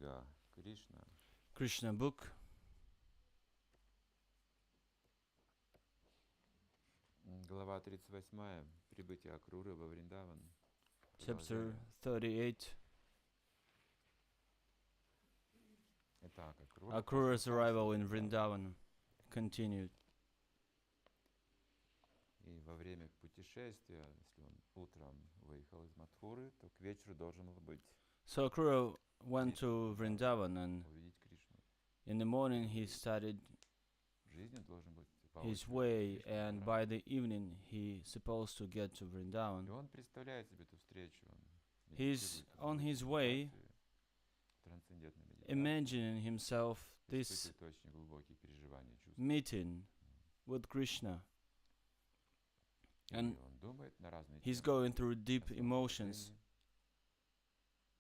Книга Кришна. Krishna book, Глава 38. Прибытие Акруры во Врindāvana. chapter 38. Итак, Akrūra's arrival in Vṛndāvana continued. И во время путешествия, если он утром выехал из Мадхуры, то к вечеру должен был быть So Akrūra went to Vṛndāvana, and увидеть Кришну. in the morning he started В жизни он должен быть his way, and by the evening he supposed to get to И Vṛndāvana. он представляет себе эту встречу. He's on his way, imagining himself this очень глубокие переживания, чувства. meeting with Krishna, И and он думает на разные he's темы. going through deep О своем emotions, служении,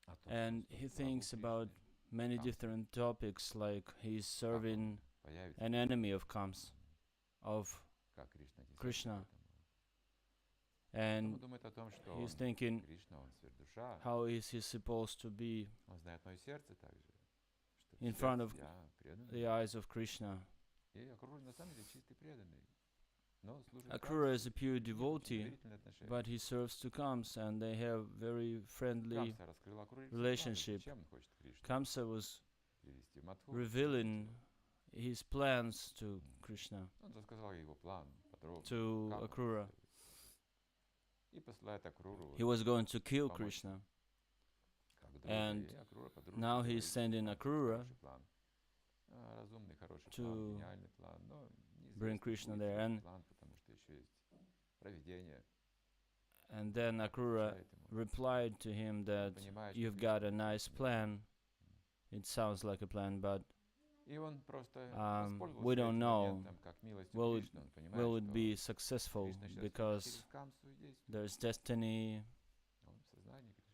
о том, and что he он славу thinks about Кришны, many Kaṁsa. different topics, like he's serving появится, an enemy of Kaṁsa, of как Кришна отнесется к Krishna. этому. And Он думает о том, что he's он, thinking, Кришна, он сверхдуша, how is he supposed to be он знает мое сердце также, что in в front сердце of я преданный. the eyes of Krishna? И Акрура на самом деле чистый преданный. Но служит Akrūra is Камсе, a pure у них очень devotee, доверительные отношения. but he serves to Kaṁsa, and they have very friendly. Камса раскрыл Акруре все relationship. планы, зачем он хочет Кришну Kaṁsa was привести в Мадхуру. revealing his plans to Krishna, Он рассказал его план подробно, to как он Akrūra. это сделает. И посылает Акруру, He was going to kill помочь Krishna. как друга, and и Акрура по-дружески now говорит, he's sending «Да, Akrūra хороший план. Разумный, хороший to план, гениальный план, но bring неизвестно, Krishna будет there, ли and- этот план, потому что еще есть провидение. And then Akrūra Мешает ему. replied to him that Понимает, что you've Кришна got a nice plan. It sounds like a plan, but И он просто we воспользовался don't этим know моментом как милостью will it- Кришны. Он понимает, will it что be successful, Кришна сейчас because через Камсу и действует. there's destiny, Он в сознании Кришны.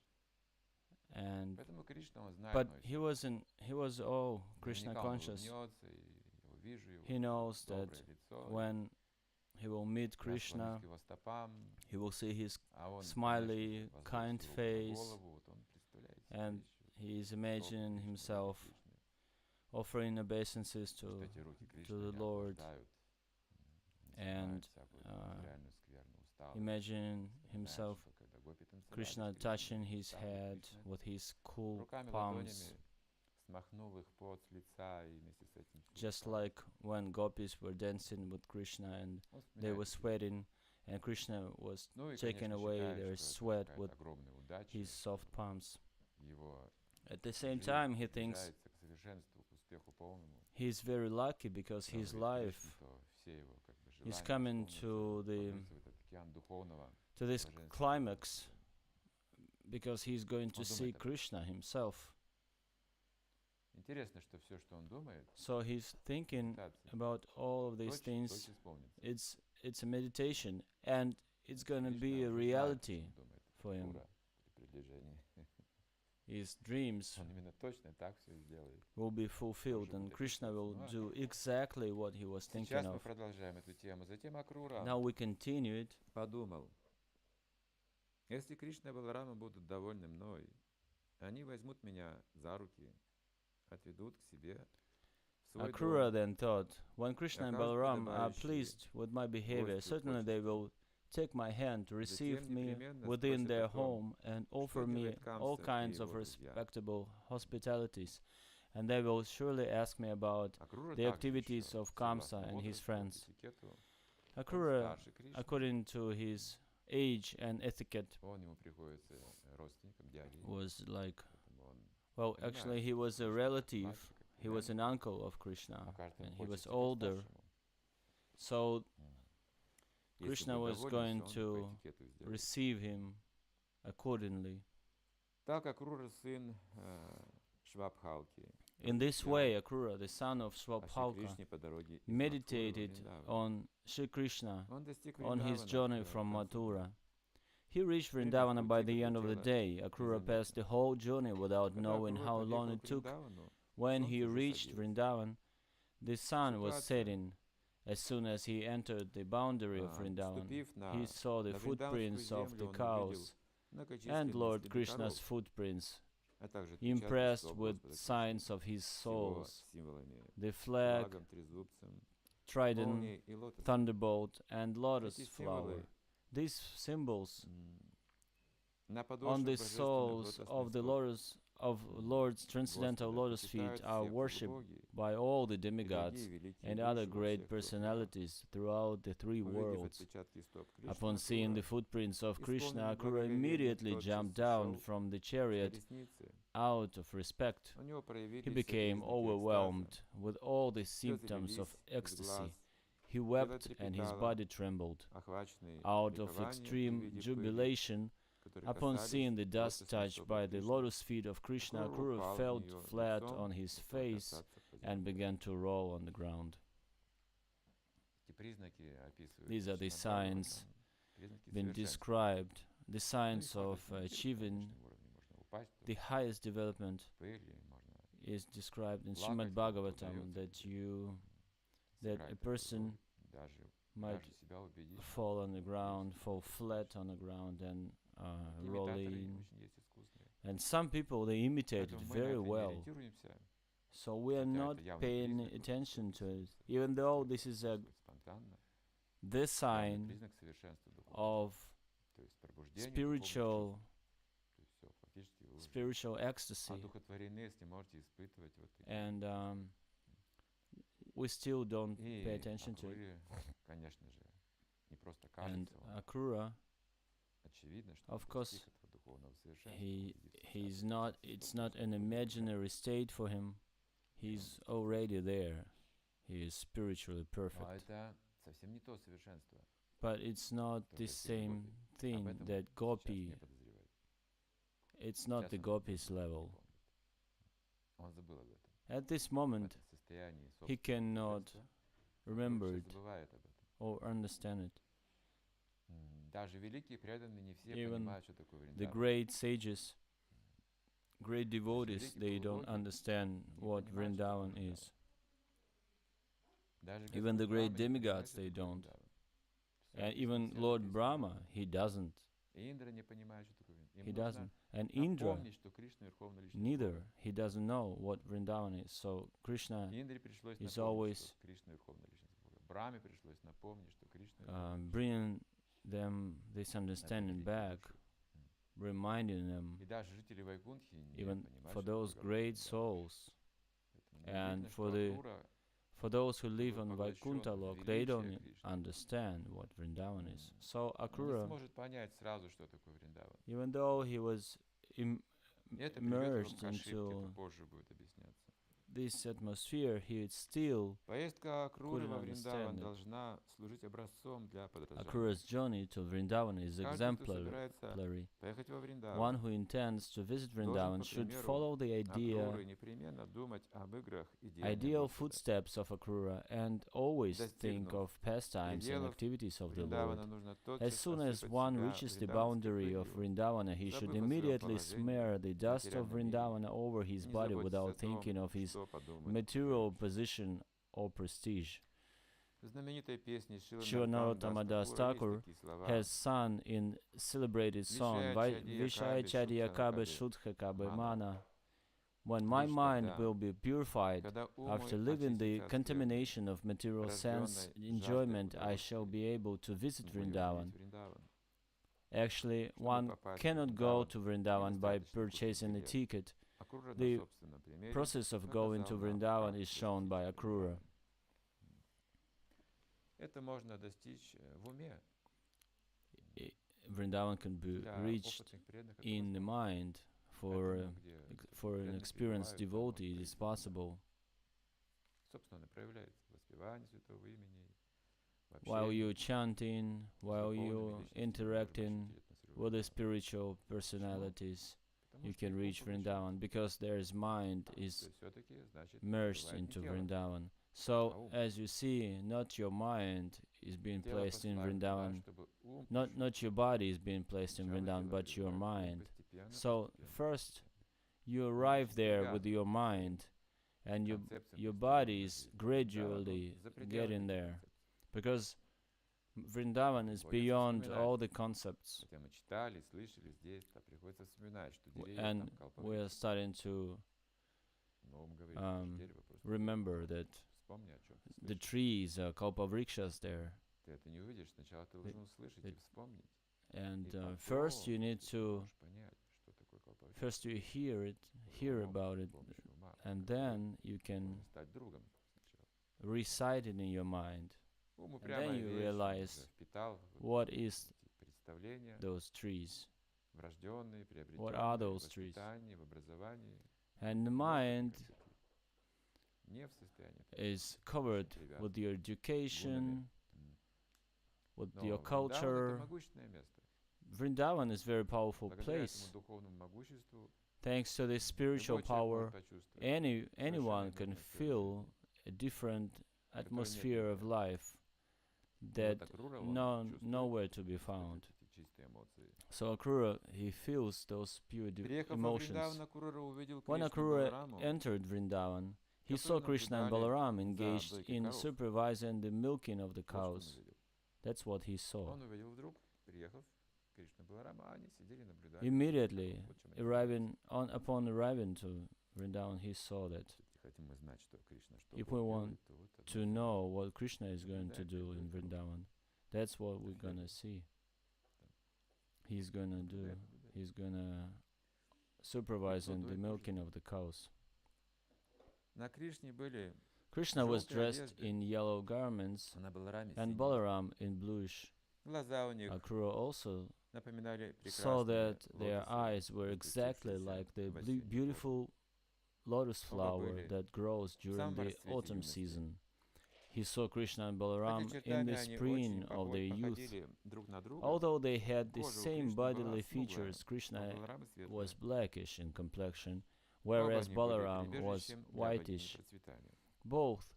and Поэтому Кришна, он знает but мое he wasn't. He was all сердце. Krishna Наверняка он conscious. улыбнется, и я увижу его He knows доброе that лицо, when he will meet я склонюсь Krishna, к его стопам, he will see his а он, smiley, конечно, kind возвысит руку на face, голову, вот он представляет себе and еще he is стопы imagining Кришны, himself руки Кришны, offering obeisances что to эти руки Кришны, the они Lord, охлаждают, and, снимают всякую uh, материальную скверну, усталость. imagining Знаешь, himself, что когда гопи танцевали с Krishna Кришной, touching his стали head Кришны, with his cool руками, palms, ладонями смахнул их пот с лица и вместе с этим just чувствовал. like when gopis were dancing with Krishna and Он they were вспоминает эти sweating, and Krishna was Ну и, taking конечно, away считает, their что это sweat какая-то with огромная удача, his soft palms. его At the same жизнь time, he thinks приближается к совершенству, к успеху полному. he's very lucky because Когда his увидит life Кришну, то все его как бы is желания coming исполнятся, to the погрузится в этот океан духовного to this блаженства. climax, because he's going to Он see думает об этом. Krishna himself. Интересно, что все, что он думает, So he's thinking медитация, about all of these точь-в-точь things. исполнится. It's a meditation, and it's going to Кришна be a уже знает, о reality чем думает for him. Акрура при приближении. His dreams Он именно точно так все сделает. will be fulfilled, and Krishna will do exactly what he was thinking Сейчас мы of. продолжаем эту тему. Затем Акрура Now we continue it. подумал, если Кришна и Баларама будут довольны мной, они возьмут меня за руки, отведут к себе в свой Akrūra дом, then thought, when Krishna and окажут Balarāma are подобающие pleased with my behavior, гостю certainly they почестью. will take my hand to receive Затем me непременно within спросят their о том, home and offer me делает Kaṁsa all и kinds его of друзья. respectable hospitalities, and they will surely ask me about Акрура the также activities еще, of Kaṁsa согласно and his возрасту, friends. этикету, он Akrūra, старше Кришны, according to his age and etiquette, он ему приходится родственником, дядей, was like, поэтому он well, понимает, actually he was a Кришна как relative, младший, как he was an племянник, uncle of Krishna, а каждый and he хочет was себе older. старшему. So Если Krishna будет was доволен, going все он to по этикету сделает. receive him accordingly. Так Акрура, сын Швабхалки, In this way, Akrūra, the son of о Шри Swabhalka, Кришне по дороге из meditated Мадхуры во Врindāvana. on Sri Krishna Он достиг on his Вриндавана journey в from конце дня. Mathura. He reached Vṛndāvana by the end of the day. Akrūra passed the whole journey without Когда knowing Акрура how long подъехал it к took. Вриндавану, When солнце he уже reached садилось. Vrindavan, the sun was Ситуация. setting. As soon as he entered the boundary of Vrindavan, Вступив he saw the на footprints вриндаванскую of the землю, он увидел cows and многочисленные Lord следы Krishna's коров. footprints. impressed with signs of his souls, the flag, trident, thunderbolt, and lotus flower. These symbols on the soles of the lotus of Lord's transcendental lotus feet are worshipped by all the demigods and other great personalities throughout the three worlds. Upon seeing the footprints of Krishna, Akrūra immediately jumped down from the chariot out of respect. He became overwhelmed with all the symptoms of ecstasy. He wept and his body trembled. Out of extreme jubilation, upon seeing the dust touched by the lotus feet of Krishna, Akrūra fell flat on his face and began to roll on the ground. These are the signs been described, the signs of achieving the highest development is described in Srimad Bhagavatam, that a person might fall on the ground, fall flat on the ground and rolling. And some people, they imitate it very well. So we are not paying attention to it, even though this is the sign of spiritual ecstasy. And we still don't pay attention to it. And Akrūra, of course, he's not. It's not an imaginary state for him. He's already there. He is spiritually perfect. But it's not the same thing that gopi. It's not the gopi's level. At this moment, he cannot remember it or understand it. Even the great sages, great devotees, they don't understand what Vrindavan is. Even the great demigods, they don't. And even Lord Brahma, he doesn't. He doesn't. And Indra, neither. He doesn't know what Vrindavan is. So Krishna is always bringing them this understanding back, reminding them, even for those great souls, and for those who live on Vaikuntha Lok, they don't understand what Vrindavan is. So Akrūra, even though he was immersed into this atmosphere, he still couldn't understand it. Akrūra's journey to Vrindavan is exemplary. One who intends to visit Vrindavan should follow the ideal footsteps of Akrūra and always think of pastimes and activities of the Lord. As soon as one reaches the boundary of Vrindavana, he should immediately smear the dust of Vrindavana over his body without thinking of his material position or prestige. Srila Narottama Das Thakur has sung in celebrated song Vishaya Kabe Shudha Kabe Mana. When my mind will be purified after leaving the contamination of material sense enjoyment, I shall be able to visit Vrindavan. Actually, one cannot go to Vrindavan by purchasing a ticket. The process of going to Vrindavan is shown by Akrūra. Vrindavan can be reached in the mind. For an experienced devotee, it is possible. While you're chanting, while you're interacting with the spiritual personalities, you can reach Vrindavan, because their mind is merged into Vrindavan. So, as you see, not your mind is being placed in Vrindavan, not your body is being placed in Vrindavan, but your mind. So, first, you arrive there with your mind, and your body is gradually getting there. Because Vrindavan is beyond all the concepts. And we are starting to remember that the trees are kalpavrikshas there. And first you need to, first you hear about it, and then you can recite it in your mind. And then you realize what is those trees. What are those trees? And the mind is covered with your education, with your culture. Vrindavan is a very powerful place. Thanks to this spiritual power, anyone can feel a different atmosphere of life that nowhere to be found. So Akrūra, he feels those pure emotions. When Akrūra entered Vrindavan, he saw Kṛṣṇa and Balarāma engaged in supervising the milking of the cows. That's what he saw. Immediately, upon arriving to Vrindavan, he saw that. If we want to know what Kṛṣṇa is going to do in Vrindavan, that's what we're going to see. He's going to supervise in the milking of the cows. Kṛṣṇa was dressed in yellow garments and Balarāma in bluish. Akrūra also saw that their eyes were exactly like the beautiful lotus flower that grows during the autumn season. He saw Kṛṣṇa and Balarāma in the spring of their youth. Although they had the same bodily features, Kṛṣṇa was blackish in complexion, whereas Balarāma was whitish. Both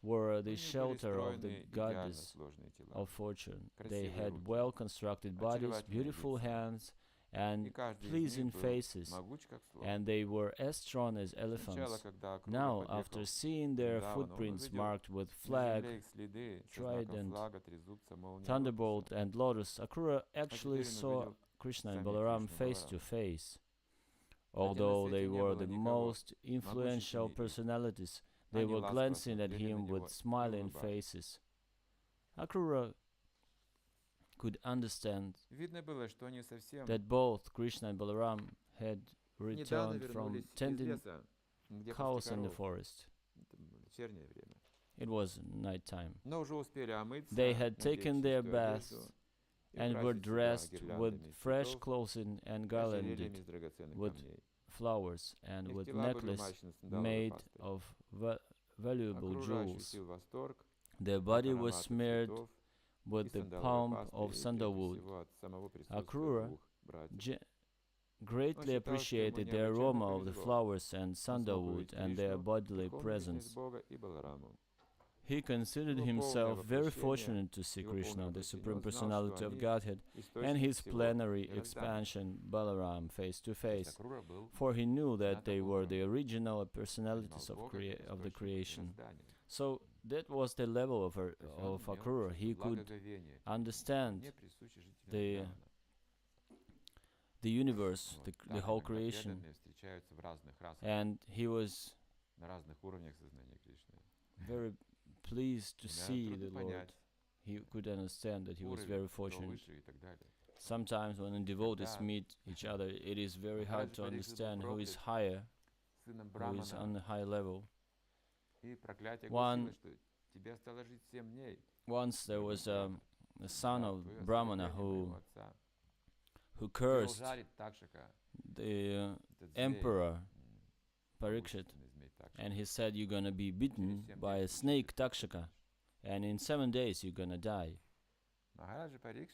were the shelter of the goddess of fortune. They had well-constructed bodies, beautiful hands, and pleasing faces, and they were as strong as elephants. Now, after seeing their footprints marked with flag, trident, thunderbolt, and lotus, Akrūra actually saw Kṛṣṇa and Balarāma face to face. Although they were the most influential personalities, they were glancing at him with smiling faces. Akrūra could understand that both Kṛṣṇa and Balarāma had returned from tending cows in the forest. It was night time. They had taken their baths and were dressed with fresh clothing and garlanded with flowers and with necklaces made of valuable jewels. Their body was smeared with the pomp of sandalwood. Akrūra greatly appreciated the aroma of the flowers and sandalwood and their bodily presence. He considered himself very fortunate to see Kṛṣṇa, the Supreme Personality of Godhead, and his plenary expansion, Balarāma, face to face, for he knew that they were the original personalities of the creation. So that was the level of Akrūra. He could understand the universe, the whole creation, and he was very pleased to see the Lord. He could understand that he was very fortunate. Sometimes when devotees meet each other, it is very hard to understand who is higher, who is on a high level. Once there was a son of Brahmana who cursed the emperor Parikshit, and he said, "You're gonna be bitten by a snake Takshaka, and in 7 days you're gonna die."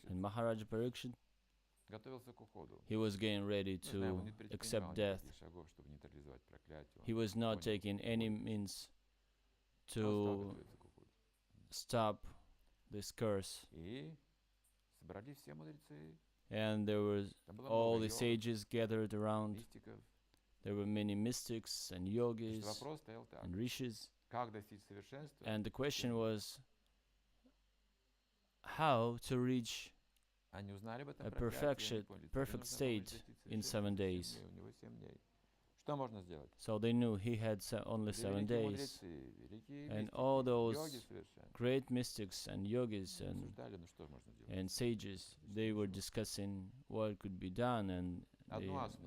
And Maharaja Parikshit, he was getting ready to accept death. He was not taking any means to stop this curse. And there was all the sages gathered around. There were many mystics and yogis and rishis. And the question was, how to reach a perfect state in 7 days. So they knew he had only 7 days. And all those great mystics and yogis and sages, they were discussing what could be done, and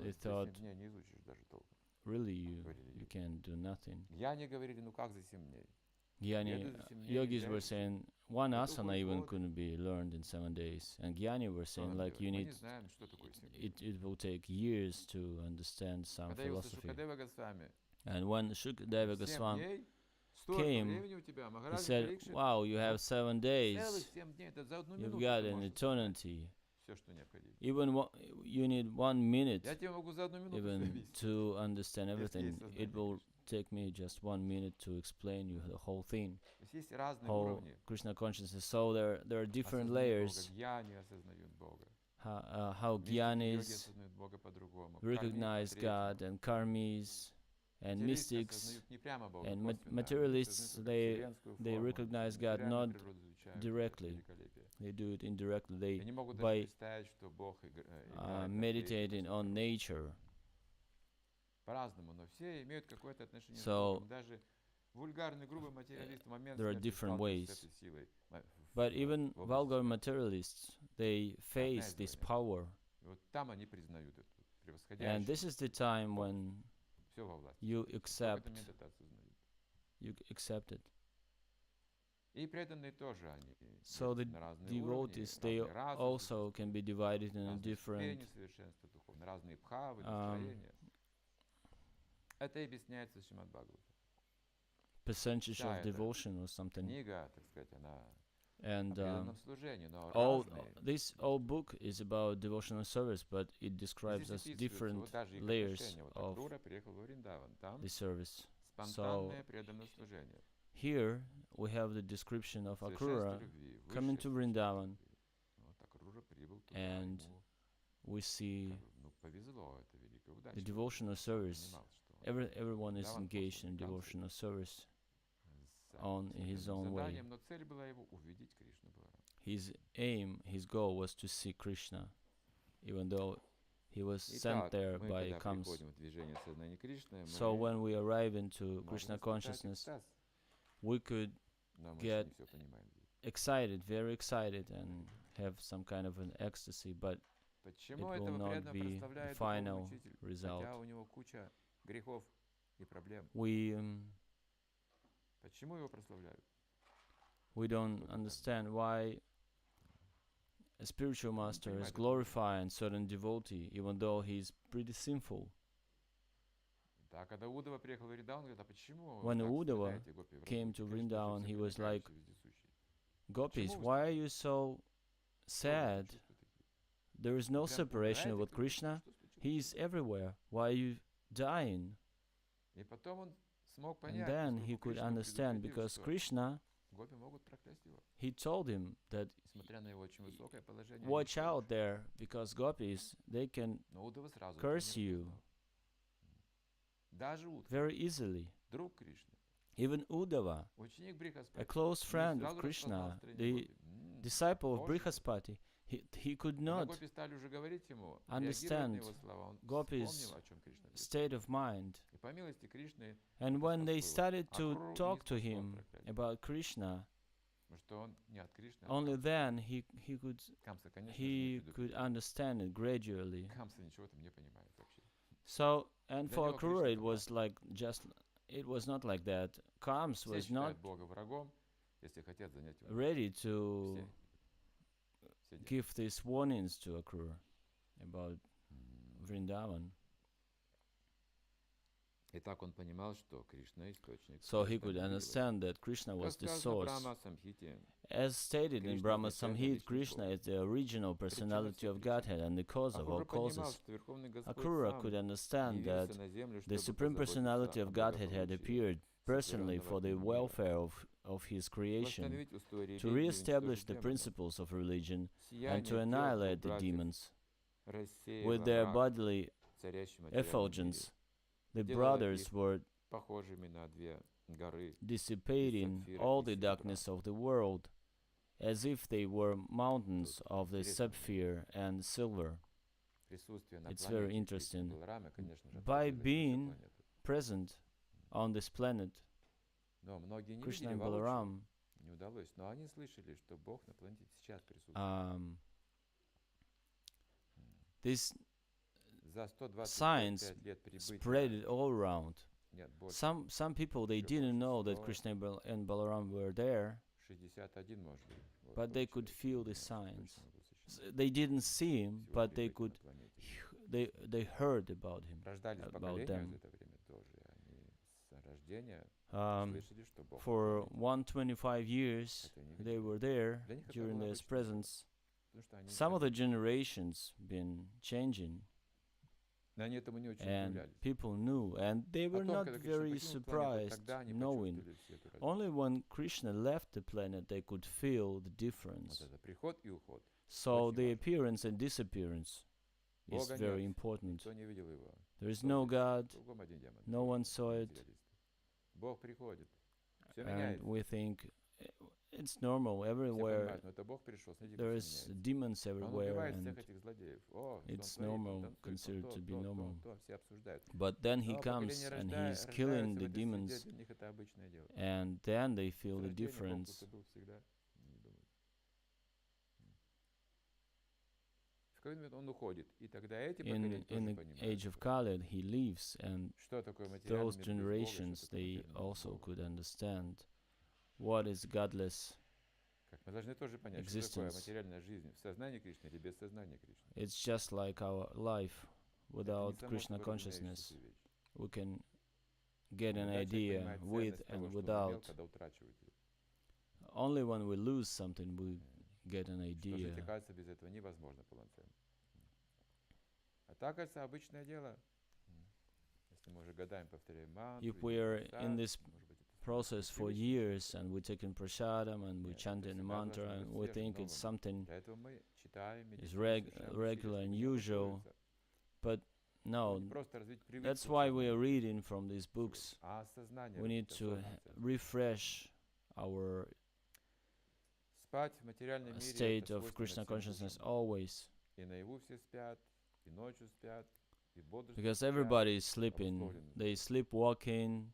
they thought, really, you can do nothing. Yogis were saying one asana even couldn't be learned in 7 days, and Jnani were saying like you need, it will take years to understand some philosophy. And when Shukadeva Goswami came, he said, wow, you have 7 days, you've got an eternity. Even you need 1 minute even to understand everything. It will take me just 1 minute to explain you the whole thing, whole Krishna consciousness. So there are different layers. How Jnanis recognize God, and karmis, and mystics, and materialists, they recognize God not directly. They do it indirectly. They by meditating on nature. So there are different ways. But even vulgar materialists, they face this power. And this is the time when you accept it. So the devotees, they also can be divided in different percentage of devotion or something. And this whole book is about devotional service, but it describes us different layers of the service. So here we have the description of Akrūra coming to Vṛndāvana, and we see the devotional service. Everyone is engaged in devotional service in his own way. His aim, his goal was to see Krishna, even though he was sent there by Kaṁsa. So when we arrive into Krishna consciousness, we could get excited, very excited, and have some kind of an ecstasy, but it will not be the final result. We don't understand why a spiritual master is glorifying certain devotee, even though he's pretty sinful. When Uddhava came to Vṛndāvana, he was like, Gopis, why are you so sad? There is no separation with Krishna. He is everywhere. Why are you dying? And then he could understand, because Krishna, he told him that watch out there, because Gopis, they can curse you very easily. Even Uddhava, a close friend of Krishna, the disciple of Brihaspati, he could not understand Gopis' state of mind. And when they started to talk to him about Krishna, only then he could understand it gradually. So, and for Akrūra it was like it was not like that. Kaṁsa was not ready to give these warnings to Akrūra about Vṛndāvana. So he could understand that Krishna was the source. As stated in Brahma Samhita, Krishna is the original personality of Godhead and the cause of all causes. Akrūra could understand that the Supreme Personality of Godhead had appeared personally for the welfare of his creation, to re-establish the principles of religion and to annihilate the demons. With their bodily effulgence, the brothers were dissipating all the darkness of the world as if they were mountains of the sapphire and silver. It's very interesting. By being present on this planet, Kṛṣṇa and Balarāma this science spread it all around. Some people, they didn't know that Kṛṣṇa and Balarāma were there, but they could feel the signs. They didn't see him, but they could. They heard about him, about them. For 125 years, they were there during his presence. Some of the generations been changing, and people knew, and they were not very surprised knowing. Only when Krishna left the planet, they could feel the difference. So the appearance and disappearance is very important. There is no God, no one saw it, and we think it's normal everywhere. There is demons everywhere, and it's normal, considered to be normal. But then he comes and he's killing the demons, and then they feel the difference. In the age of Kali, he leaves, and those generations, they also could understand what is godless existence. It's just like our life. Without Krishna consciousness, we can get an idea with and without. Only when we lose something, we get an idea. If we are in this process for years and we take in prasadam and we chant in a mantra and we think it's something is regular and usual, but no, that's why we are reading from these books. We need to refresh our state of Krishna consciousness always, because everybody is sleeping. They sleepwalking,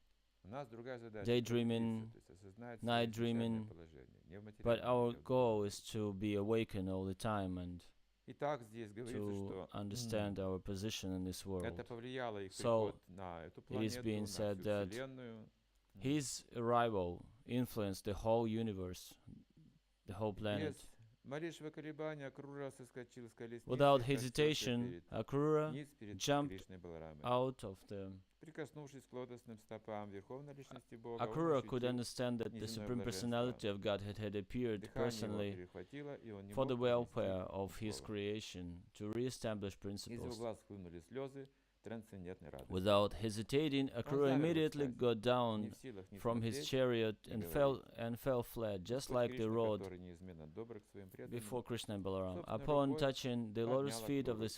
daydreaming, night dreaming, but our goal is to be awakened all the time and to understand our position in this world. So it is being said that his arrival influenced the whole universe, the whole planet. Without hesitation, Akrūra jumped out of the... Akrūra could understand that the Supreme Personality of Godhead had appeared personally for the welfare of his creation, to re-establish principles. Without hesitating, Akrūra immediately got down from his chariot and fell flat, just like the road before Kṛṣṇa and Balarāma. Upon touching the lotus feet of the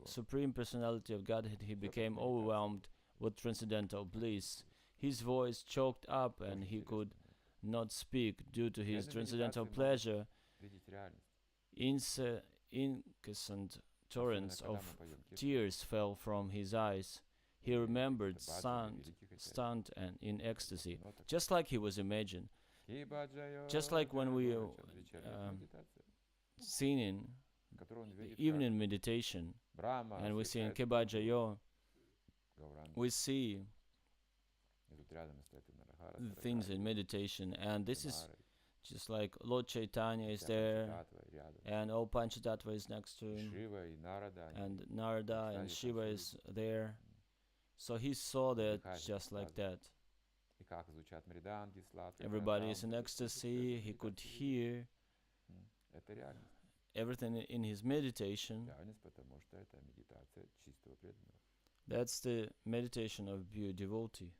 Supreme Personality of Godhead, he became overwhelmed with transcendental bliss. His voice choked up and he could not speak due to his transcendental pleasure. Incessant torrents of tears fell from his eyes. He remembered, stunned and in ecstasy, just like he was imagined. Just like when we singing the evening meditation, and we sing Kebhajayo, we see the things in meditation, and this is just like Lord Chaitanya is there, and all Panchatattva is next to him, and Narada and Shiva is there. So he saw that just like that. Everybody is in ecstasy, he could hear everything in his meditation. That's the meditation of pure devotee.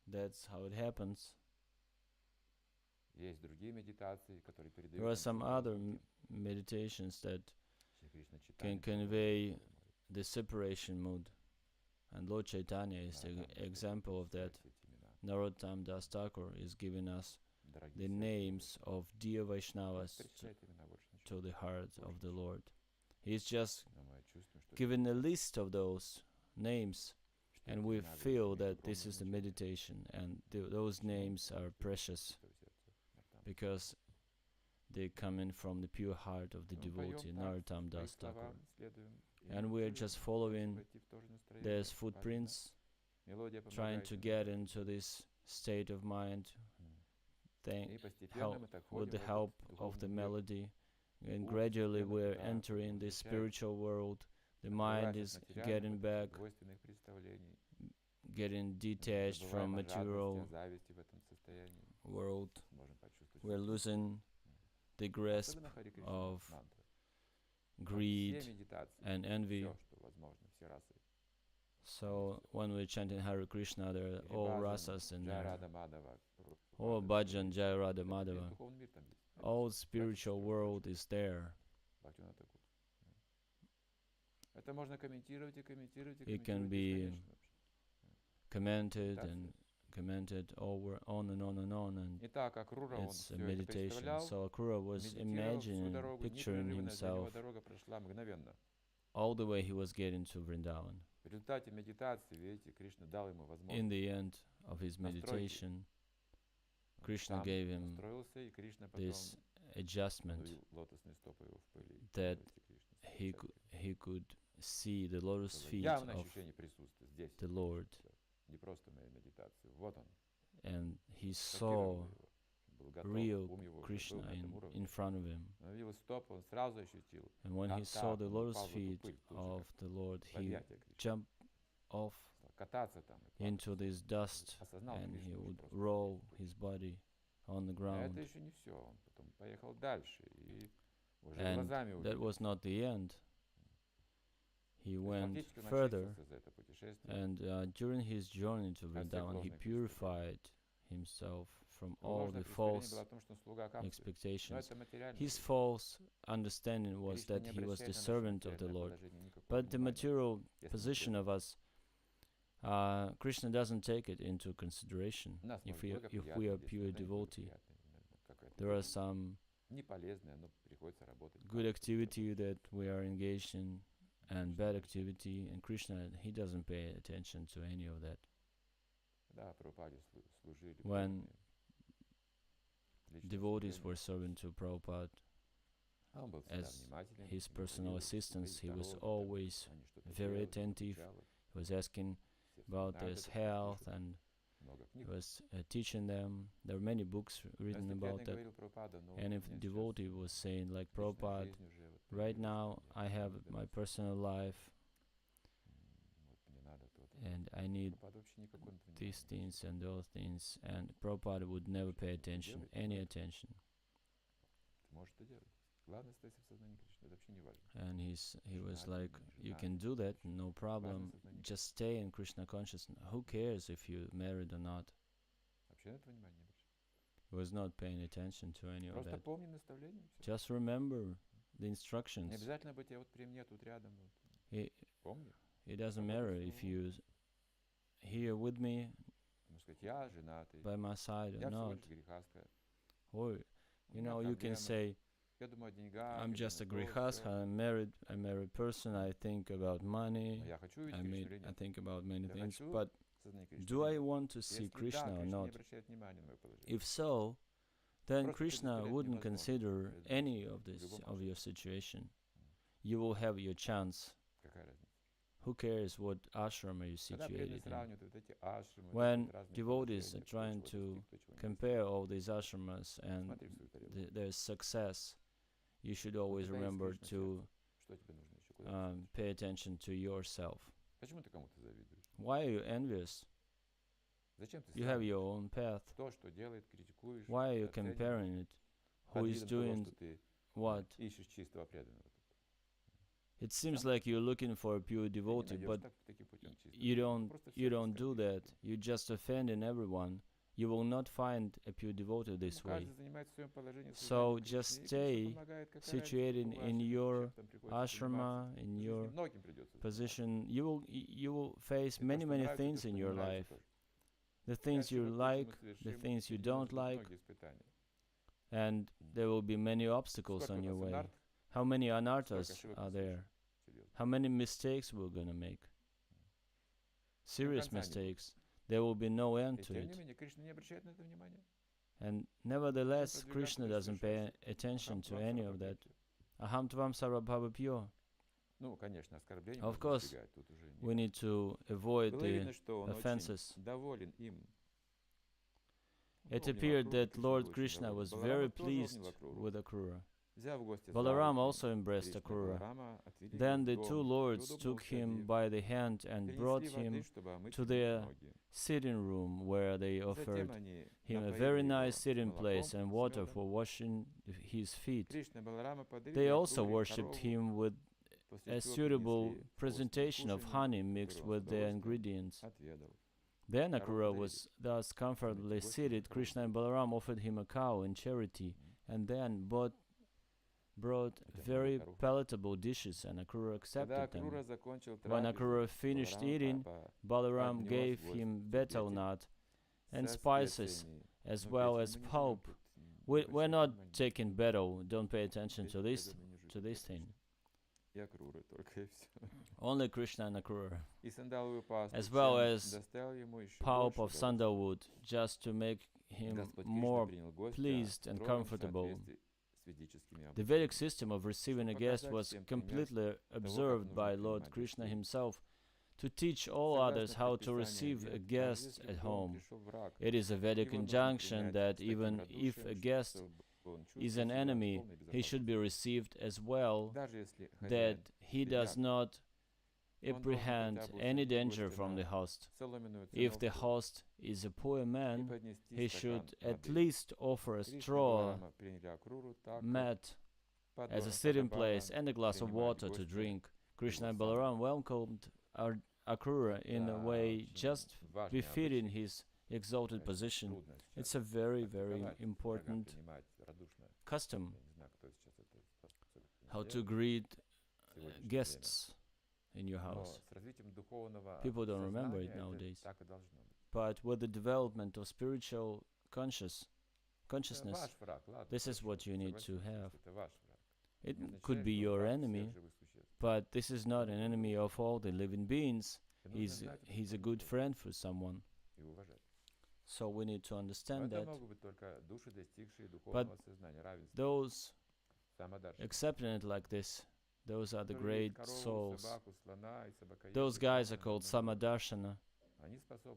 That's how it happens. There are some other meditations that can convey the separation mood, and Lord Chaitanya is an example of that. Narottam Das Thakur is giving us the names of dear Vaishnavas to the heart of the Lord. He's just given a list of those names, and we feel that this is the meditation, and those names are precious because they come in from the pure heart of the devotee, Narottam Das Thakur. And we are just following their footprints, trying to get into this state of mind with the help of the melody. And gradually we're entering the spiritual world. The mind is getting back, getting detached from material world. We're losing the grasp of greed and envy. So when we're chanting Hare Krishna, there are all rasas in there. All bhajan, Jai Radha Madhava. All spiritual world is there. It can be commented and commented over on and on and on, and it's a meditation. So Akrūra was imagining, picturing himself all the way he was getting to Vṛndāvana. In the end of his meditation, Krishna gave him this adjustment that he could see the lotus feet of the Lord, and he saw real Krishna in front of him. And when he saw the lotus feet of the Lord, he jumped off into this dust, and he would roll his body on the ground. And that was not the end. He went further, and during his journey to Vṛndāvana, he purified himself from all the false expectations. His false understanding was that he was the servant of the Lord. But the material position of us, Krishna doesn't take it into consideration. If we are pure devotee, there are some good activity that we are engaged in and bad activity, and Krishna, he doesn't pay attention to any of that. When devotees were serving to Prabhupada as his personal assistants, he was always very attentive. He was asking about their health, and he was teaching them. There are many books written about that. And if the devotee was saying, like, Prabhupada, right now I have my personal life, and I need these things and those things, and Prabhupada would never pay attention, any attention. And he was like, you can do that, no problem, just stay in Krishna consciousness. Who cares if you married or not? He was not paying attention to any of that. Just remember the instructions. It doesn't matter if you here with me, by my side or not. Or, you can say, I'm just a grihastha, I'm a married person, I think about money, I think about many things, but do I want to see Krishna or not? If so, then Krishna wouldn't consider any of this, of your situation. You will have your chance. Who cares what ashram are you situated in? When devotees are trying to compare all these ashramas and their success, you should always remember to pay attention to yourself. Why are you envious? You have your own path. Why are you comparing it? Who is doing what? It seems like you're looking for a pure devotee, but you don't do that. You just offending everyone. You will not find a pure devotee this way. So just stay situated in your ashrama, in your position. You will face many things in your life. the things you like, the things you don't like, and there will be many obstacles on your way. How many anarthas are there? How many mistakes we're going to make? Serious mistakes. There will be no end to it. And nevertheless, Krishna doesn't pay attention to any of that. Aham tvam sarvabhavapyo. Of course, we need to avoid the offenses. It appeared that Lord Kṛṣṇa was very pleased with Akrūra. Balarāma also embraced Akrūra. Then the two lords took him by the hand and brought him to their sitting room, where they offered him a very nice sitting place and water for washing his feet. They also worshipped him with a suitable presentation of honey mixed with the ingredients. Then Akrūra was thus comfortably seated. Kṛṣṇa and Balarāma offered him a cow in charity, and then brought very palatable dishes, and Akrūra accepted them. When Akrūra finished eating, Balarāma gave him betel nut and spices, as well as pulp. We're not taking betel, don't pay attention to this thing. Only Krishna and Akrūra, as well as pulp of sandalwood, just to make him more pleased and comfortable. The Vedic system of receiving a guest was completely observed by Lord Kṛṣṇa himself to teach all others how to receive a guest at home. It is a Vedic injunction that even if a guest is an enemy, he should be received as well, that he does not apprehend any danger from the host. If the host is a poor man, he should at least offer a straw mat as a sitting place and a glass of water to drink. Kṛṣṇa and Balarāma welcomed Akrūra in a way just befitting his exalted position. It's a very, very important custom, how to greet guests in your house. People don't remember it nowadays. But with the development of spiritual consciousness, this is what you need to have. It could be your enemy, but this is not an enemy of all the living beings. He's a good friend for someone. So we need to understand that. But those accepting it like this, those are the great souls. Those guys are called samadarshana.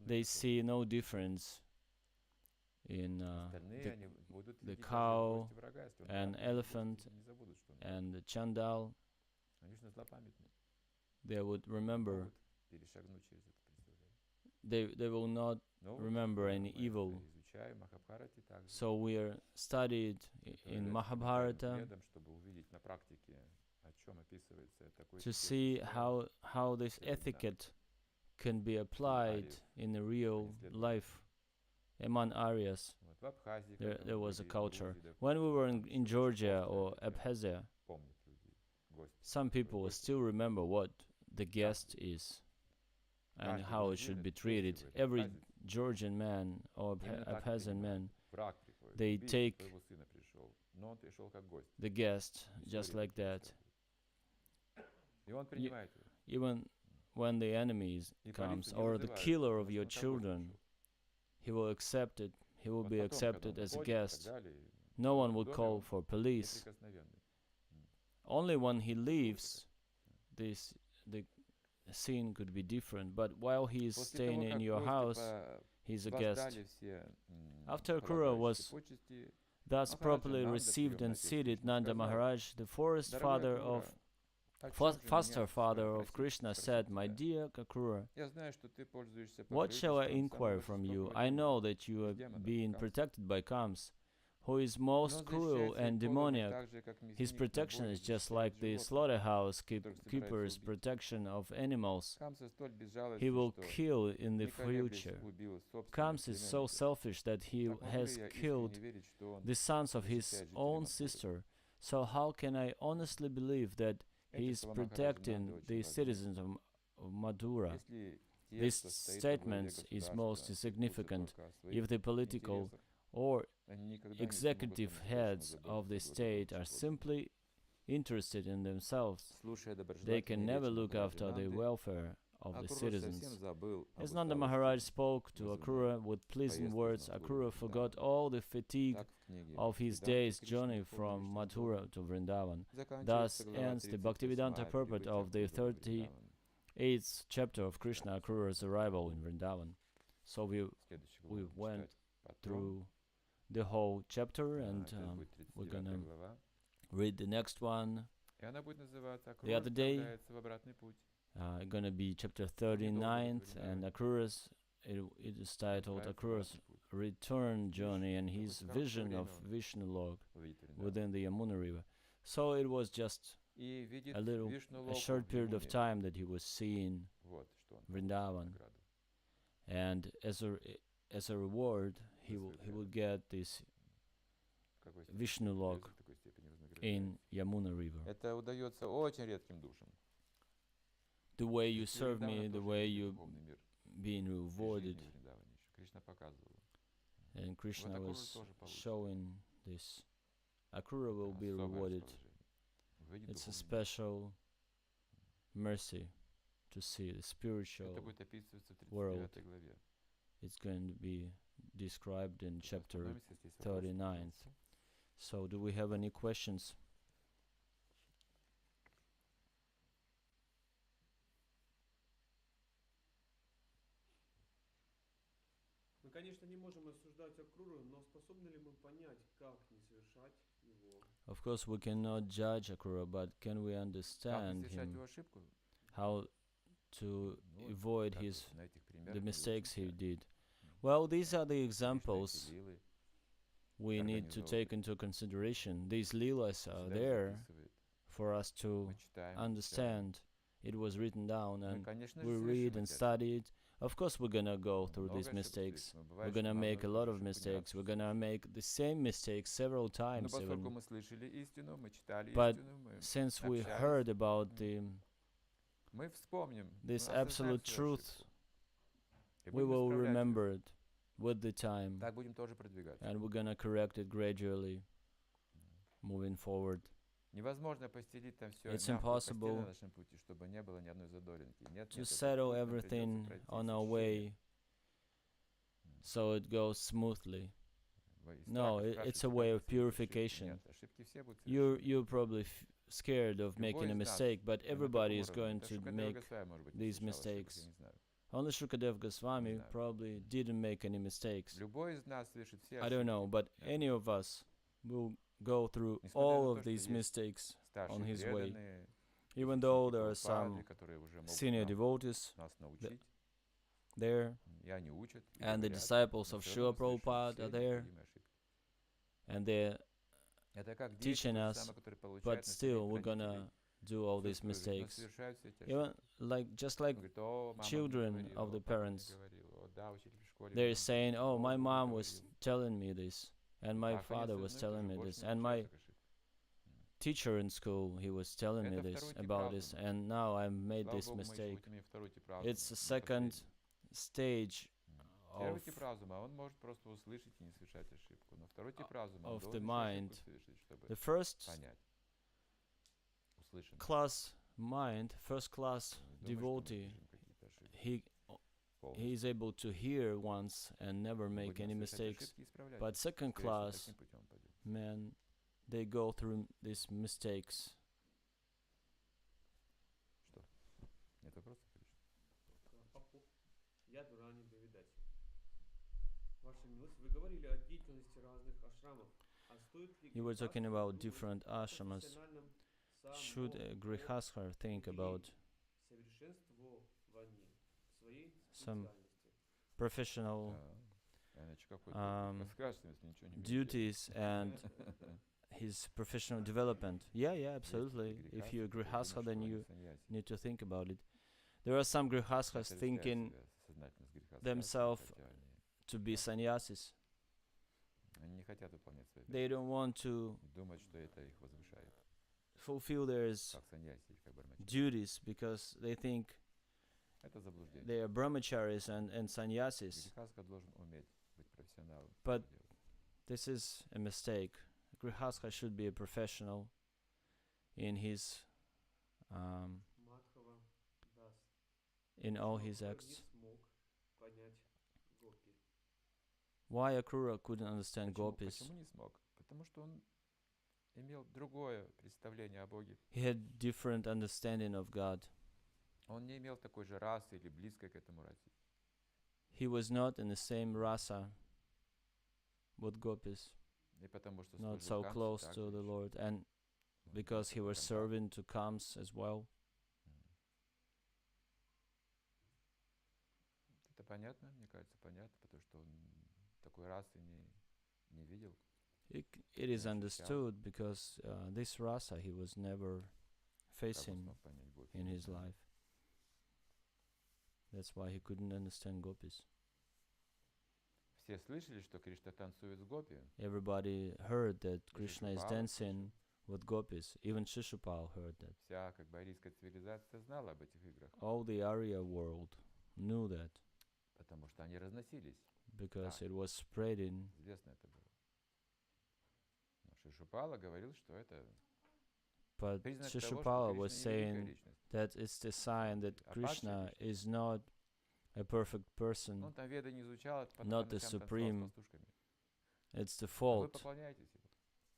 They see no difference in the cow and elephant and the chandal. They would remember. They will not remember any evil. So we are studied in Mahabharata to see how this etiquette can be applied in the real life among Aryas. There was a culture. When we were in Georgia or Abkhazia, some people still remember what the guest is and how it should be treated. Every Georgian man or Abkhazian man, they take the guest just like that. Even when the enemy comes, or the killer of your children, he will accept it. He will be accepted as a guest. No one will call for police. Only when he leaves, the scene could be different. But while he is staying in your house, he's a guest. After Akrūra was thus properly received and seated, Nanda Maharaj, the foster father of Krishna, said, "My dear Akrūra, what shall I inquire from you? I know that you are being protected by Kaṁsa, who is most cruel and demoniac. His protection is just like the slaughterhouse keeper's protection of animals. He will kill in the future. Kaṁsa is so selfish that he has killed the sons of his own sister. So how can I honestly believe that he is protecting the citizens of Madura? This statement is most significant if the political or executive heads of the state are simply interested in themselves. They can never look after the welfare of the citizens. As Nanda Maharaj spoke to Akrūra with pleasant words, Akrūra forgot all the fatigue of his day's journey from Mathura to Vṛndāvana. Thus ends the Bhaktivedanta purport of the 38th chapter of Krishna Akrūra's arrival in Vṛndāvana. So we went through the whole chapter, and we're gonna read the next one the other day. Gonna be chapter 39th, and Akrūra's, it is titled Akrūra's return journey and his vision of Vishnu within the Yamuna river. So it was just a short period of time that he was seeing Vṛndāvana, and as a reward he will get this Vishnu log in Yamuna river. The way you serve me, the way you being rewarded. And Krishna was showing this. Akrūra will be rewarded. It's a special mercy to see the spiritual world. It's going to be described in chapter 39. So do we have any questions? Мы, конечно, не можем осуждать Akrūru, но способны ли мы понять, как не совершать его? Of course, we cannot judge Akrūra, but can we understand him? How to avoid the mistakes he did? Well, these are the examples we need to take into consideration. These leelas are there for us to understand. It was written down, and we read and study it. Of course, we're gonna go through these mistakes. We're gonna make a lot of mistakes. We're gonna make the same mistakes several times even. But since we heard about this absolute truth, we will remember it with the time, and we're gonna correct it gradually, moving forward. It's impossible to settle everything on our way so it goes smoothly. No, it's a way of purification. You're probably scared of making a mistake, but everybody is going to make these mistakes. Only Shukadeva Goswami probably didn't make any mistakes. I don't know, but any of us will go through all of these mistakes on his way. Even though there are some senior devotees there, and the disciples of Srila Prabhupada are there, and they're teaching us, but still we're gonna do all these mistakes. Even just like children of the parents, they're saying, oh, my mom was telling me this, and my father was telling me this, and my teacher in school, he was telling me this about this, and now I made this mistake. It's a second stage of the mind. The first class mind, first class devotee, he is able to hear once and never make any mistakes. But second class men, they go through these mistakes. You were talking about different ashramas. Should a grihastha think about some professional duties and his professional development? Yeah, absolutely. If you're a grihastha, then you need to think about it. There are some grihasthas thinking themselves to be sannyasis. They don't want to fulfill their duties because they think they are brahmacharis and sannyasis. But this is a mistake. Grihastha should be a professional in his Мадхава даст. in all Почему his Akrūra acts. не смог понять гопи? Why Akrūra couldn't understand gopis? Почему не смог? Потому что он имел другое представление о Боге. He had different understanding of God. Он не имел такой же расы или близкой к этому расе. He was not in the same rasa with gopis, И потому что not служил so Камсе close также to the еще. Lord, and because he was serving to Kaṁsa as well. Это понятно, мне кажется, понятно, потому что он такой расы не видел. It is understood because this rasa he was never Как он facing смог понять гопи? in his life. That's why he couldn't understand gopis. Все слышали, что Кришна танцует с гопи. Everybody heard that Krishna is Shishupala dancing with gopis. Even Shishupal heard that. Вся как бы арийская цивилизация знала об этих играх, All the Arya world knew that потому что они разносились. because Да. it was spreading. Известно это было. Но Шишупала говорил, что это But признак того, что Shishupala Кришна was не великая saying личность. that it's the sign that Krishna is not a perfect person. Он там Веды не изучал, по Not the ночам танцевал с Supreme. пастушками. It's the А вы fault. поклоняетесь ему.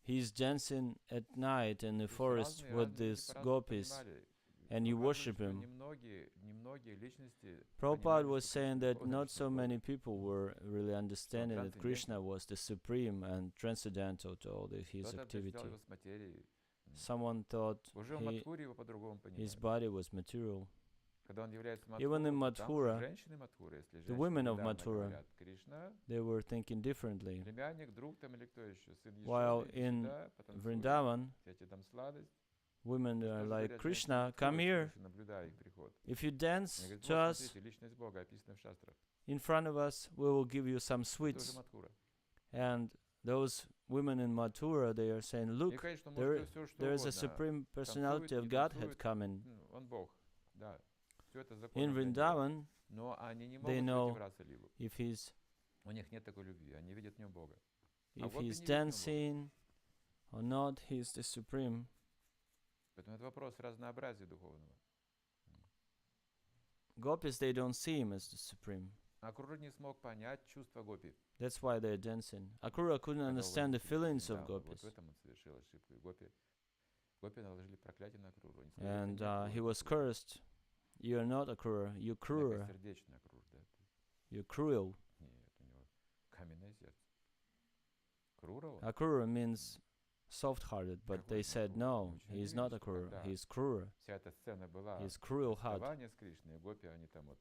He's dancing at night in the То есть forest разные with люди these по-разному gopis, понимали. and you Показывает, worship что him. немногие личности Prabhupada понимали, was что saying Кришна that Бог, not Кришна so Бог. many people were really understanding that transcendental. Krishna was the supreme and transcendental to all his Кто-то activity. представлял его с материей. Someone thought Уже в Мадхуре его по-другому his понимали. body was material. Когда он является Even in Мадхуру, там Mathura, уже женщины Мадхуры, если the женщины women of Вṛндāvana Mathura, говорят, Кришна, They were thinking differently. племянник, друг там или кто еще, сын While Ешоды, иди in сюда, потанцуй, Vṛndāvana, я тебе дам сладость. women are Тоже like, говорят, Krishna, женщины come Мадхуры, here. наблюдая их приход. If you Они dance говорят, to вот us смотрите, личность Бога описана в шастрах. in front of us, we will give you some Это уже sweets. Мадхура. And those women in Mathura, they are saying, И, look, конечно, there, может все, что there is a угодно. Supreme Personality Танцует, of не Godhead танцует, coming. Он Бог, да. Все это In законно для него. Vṛndāvana, Но они не they могут know войти в расу-лигу. if he's У них нет такой любви, они видят в нем Бога. if гопи he's не видят в нем Бога. dancing or not, he's the Supreme. Поэтому это вопрос разнообразия духовного. Gopis, they don't see him as the Supreme. Акрура не смог понять чувства гопи. That's why they're dancing. Akrūra couldn't Когда understand the увидели feelings of Вṛндāвана, gopis. Вот в этом он совершил ошибку. И гопи наложили проклятие на Акруру. Они сказали, And «Это не he Акрура, was это cursed. You're not Akrūra, you're Krūra, мягкосердечный Акрур, да. you're cruel. Нет, у него каменное сердце. Крура он. Akrūra means soft-hearted, but they said no, he's not Akrūra, he's Krūra. Вся эта сцена была He's cruel heart. расставание с Кришной, и гопи, они там вот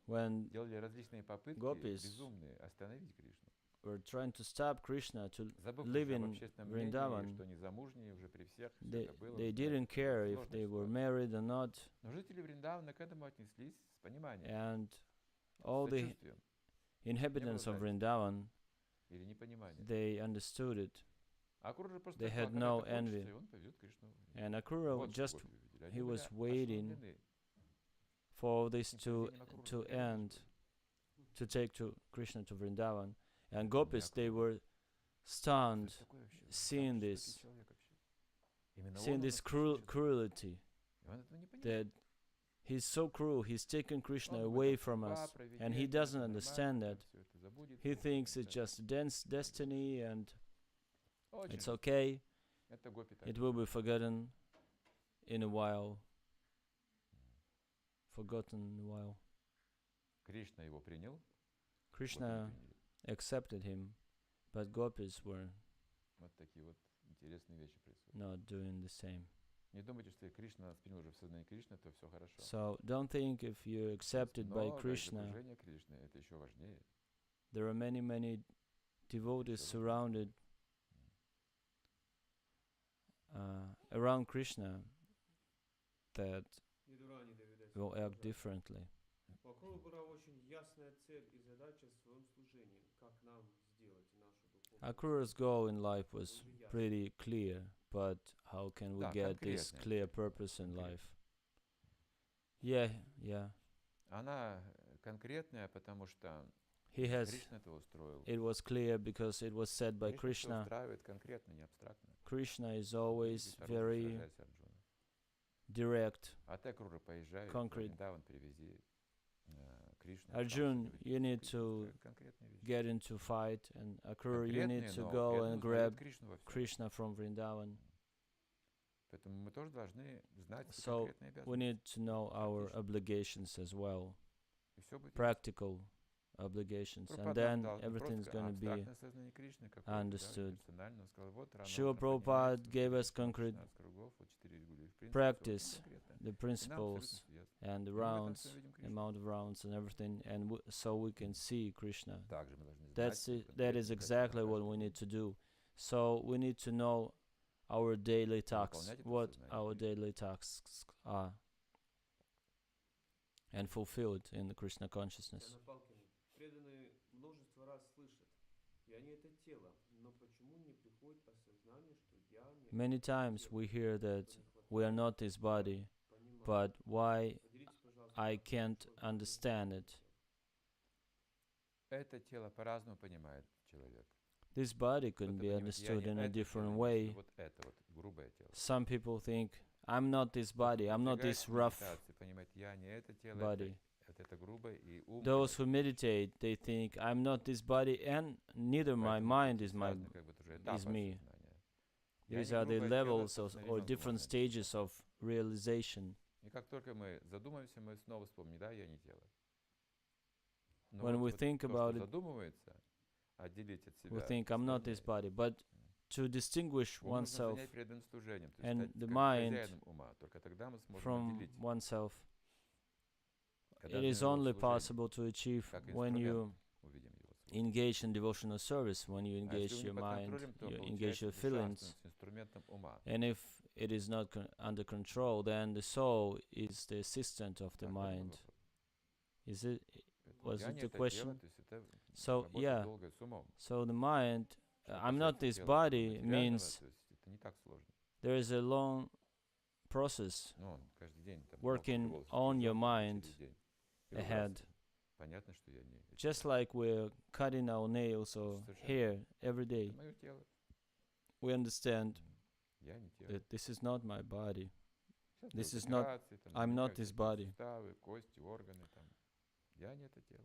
When делали различные попытки Gopis безумные остановить Кришну. we're trying to stop Krishna to Забыв live уже об in общественном мнении, Vṛndāvana, что они замужние уже при всех, всё they, это было, they да, didn't care if сложная they were ситуация. married or not, Но жители Вриндавана к этому отнеслись с пониманием, and с all the сочувствием inhabitants of зависти. Vṛndāvana, или непониманием. they understood it. Акрура же просто They ждал, had когда no это кончится, envy. и он поведет Кришну. And Akrūra Вот что just гопи увидели. Они he были was waiting ошеломлены for this снисхождением Акруры to к Кришне. end, to take to Krishna to Vṛndāvana. And gopis, they were stunned, Что такое вообще? seeing Самый this, жестокий человек вообще. Именно seeing он this нас слышит. cruelty, И он этого не понимает. that he's so cruel, he's taken Krishna Он away думает, from судьба, us, провидение, and he всё doesn't нормально, understand that. всё это забудет, He всё thinks это it's just destiny and очень it's okay, Это гопи так. it will be forgotten in a while, forgotten in a while. Кришна его принял, гопи не Krishna приняли. accepted him, but gopis were Вот такие вот интересные вещи происходят. not doing the same. Не думайте, что Кришна нас принял уже в сознании Кришны, то все хорошо. So don't think if you're accepted by Много Krishna, окружения Кришны, это еще важнее. there are many devotees surrounded around Krishna that И дура не доведать. will act differently. У Акрūры была очень ясная цель и задача в своем служении, как нам сделать нашу духовную. Akrūra's goal in life was pretty clear, but how can we Да, get this конкретная clear цель, purpose in конкретная. life? Yeah, He has, it was clear because it was said by Krishna. Krishna is always very direct, concrete. Arjun, you need to get into fight, and Akrūra, you need to go and grab Krishna from Vṛndāvana. So we need to know our obligations as well, practical obligations, and then everything's going to be understood. Srila Prabhupada gave us concrete practice, the principles and the rounds, amount of rounds and everything, and so we can see Krishna. That's it. That is exactly what we need to do. So we need to know our daily tasks, what our daily tasks are, and fulfill it in the Krishna consciousness. Many times we hear that we are not this body, but why I can't understand it? This body can be understood in a different way. Some people think, I'm not this body, I'm not this rough body. Those who meditate, they think, I'm not this body, and neither my mind is me. These are the levels or different stages of realization. When we think about it, we think, I'm not this body. But to distinguish oneself and the mind from oneself, it is only possible to achieve when you engage in devotional service, when you engage your mind, you engage your feelings. And if it is not under control, then the soul is the assistant of the mind. Is it? Was it the question? So, yeah. So the mind, I'm not this body, means there is a long process working on your mind ahead. Just like we're cutting our nails or hair every day, we understand that this is not my body. This is not, I'm not this body.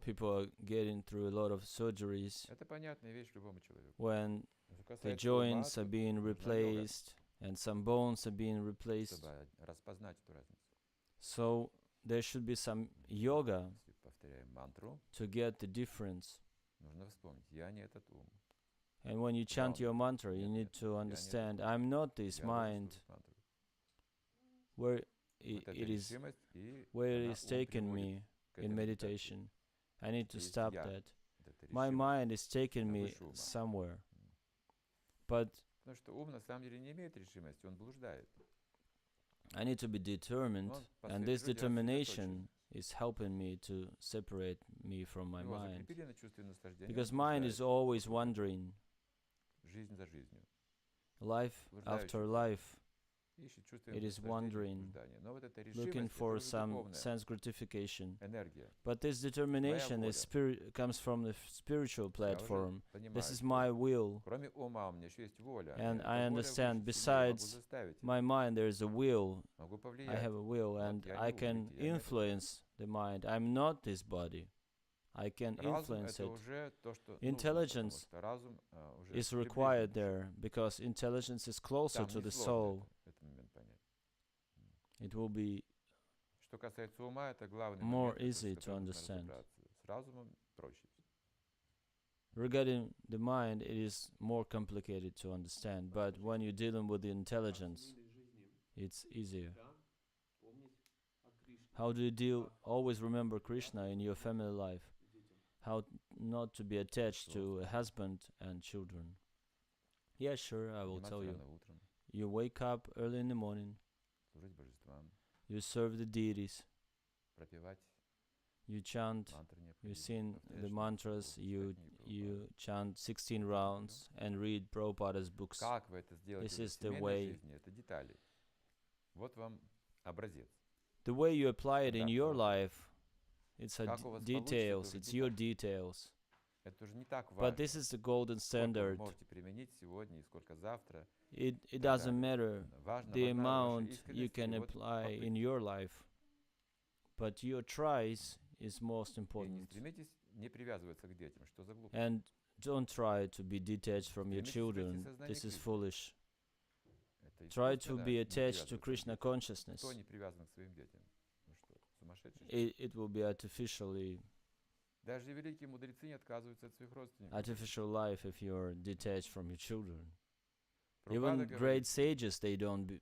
People are getting through a lot of surgeries when the joints are being replaced and some bones are being replaced. So there should be some yoga to get the difference. And when you chant your mantra, you need to understand, I'm not this mind. Where it is taking me in meditation, I need to stop that. My mind is taking me somewhere. But I need to be determined, and this determination is helping me to separate me from my mind. Because mind is always wandering, life after life. It is wandering, looking for some sense gratification. But this determination is comes from the spiritual platform. This is my will. And I understand, besides my mind, there is a will. I have a will, and I can influence the mind. I'm not this body. I can influence it. Intelligence is required there, because intelligence is closer to the soul. It will be more easy to understand. Regarding the mind, it is more complicated to understand, but when you're dealing with the intelligence, it's easier. How do you deal? Always remember Krishna in your family life. How not to be attached to a husband and children. Yeah, sure, I will tell you. You wake up early in the morning. You serve the deities. You chant, you sing the mantras, you chant 16 rounds and read Prabhupada's books. This is the way. The way you apply it in your life It's details. It's your details. But this is the golden standard. It doesn't matter the amount you can apply in your life, but your tries is most important. And don't try to be detached from your children. This is foolish. Try to be attached to Krishna consciousness. It will be artificial life if you're detached from your children. Even great sages, they don't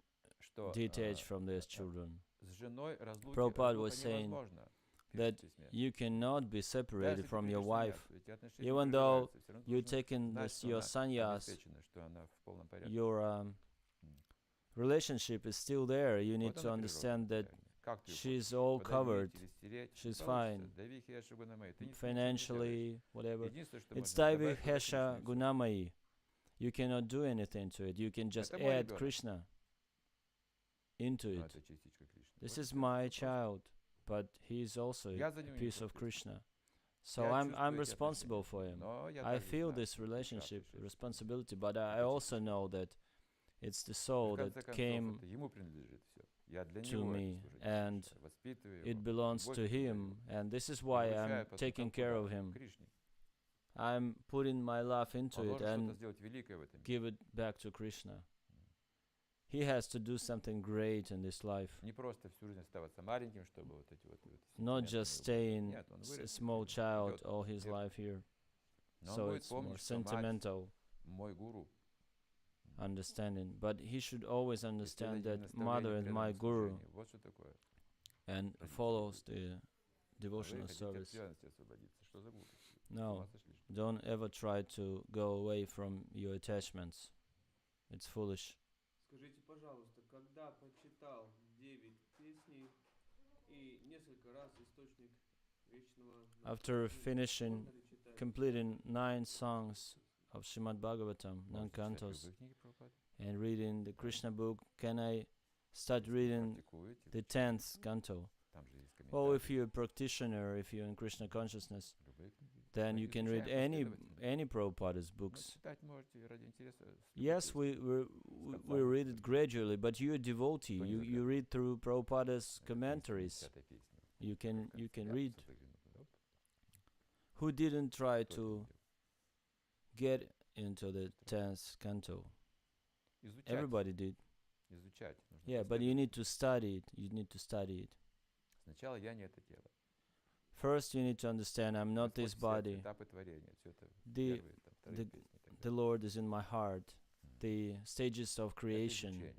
detach from their children. Prabhupada was saying that you cannot be separated from your wife. Even though you're taking your sannyas, your relationship is still there. You need to understand that she's all covered. She's fine. Financially, whatever. It's Daivi Hesha Gunamayi. You cannot do anything to it. You can just add Krishna into it. This is my child, but he is also a piece of Krishna. So I'm responsible for him. I feel this relationship, responsibility, but I also know that it's the soul that came to me, and it belongs to him, and this is why I'm taking care of him. I'm putting my love into it and give it back to Krishna. He has to do something great in this life. Not just staying a small child all his life here. So it's more sentimental understanding. But he should always understand that Mother is my Guru and follows the devotional service. No, don't ever try to go away from your attachments. It's foolish. Скажите, пожалуйста, когда почитал 9 песней и несколько раз источник вечного... After finishing, completing 9 songs of Srimad Bhagavatam, 9 cantos, and reading the Krishna book, can I start reading the 10th canto? Well, if you're a practitioner, if you're in Krishna consciousness, then you can read any Prabhupada's books. Yes, we read it gradually, but you're a devotee. You read through Prabhupada's commentaries. You can read. Who didn't try to get into the 10th canto? Everybody did. Yeah, but you need to study it. You need to study it. First, you need to understand I'm not this body. The Lord is in my heart. The stages of creation.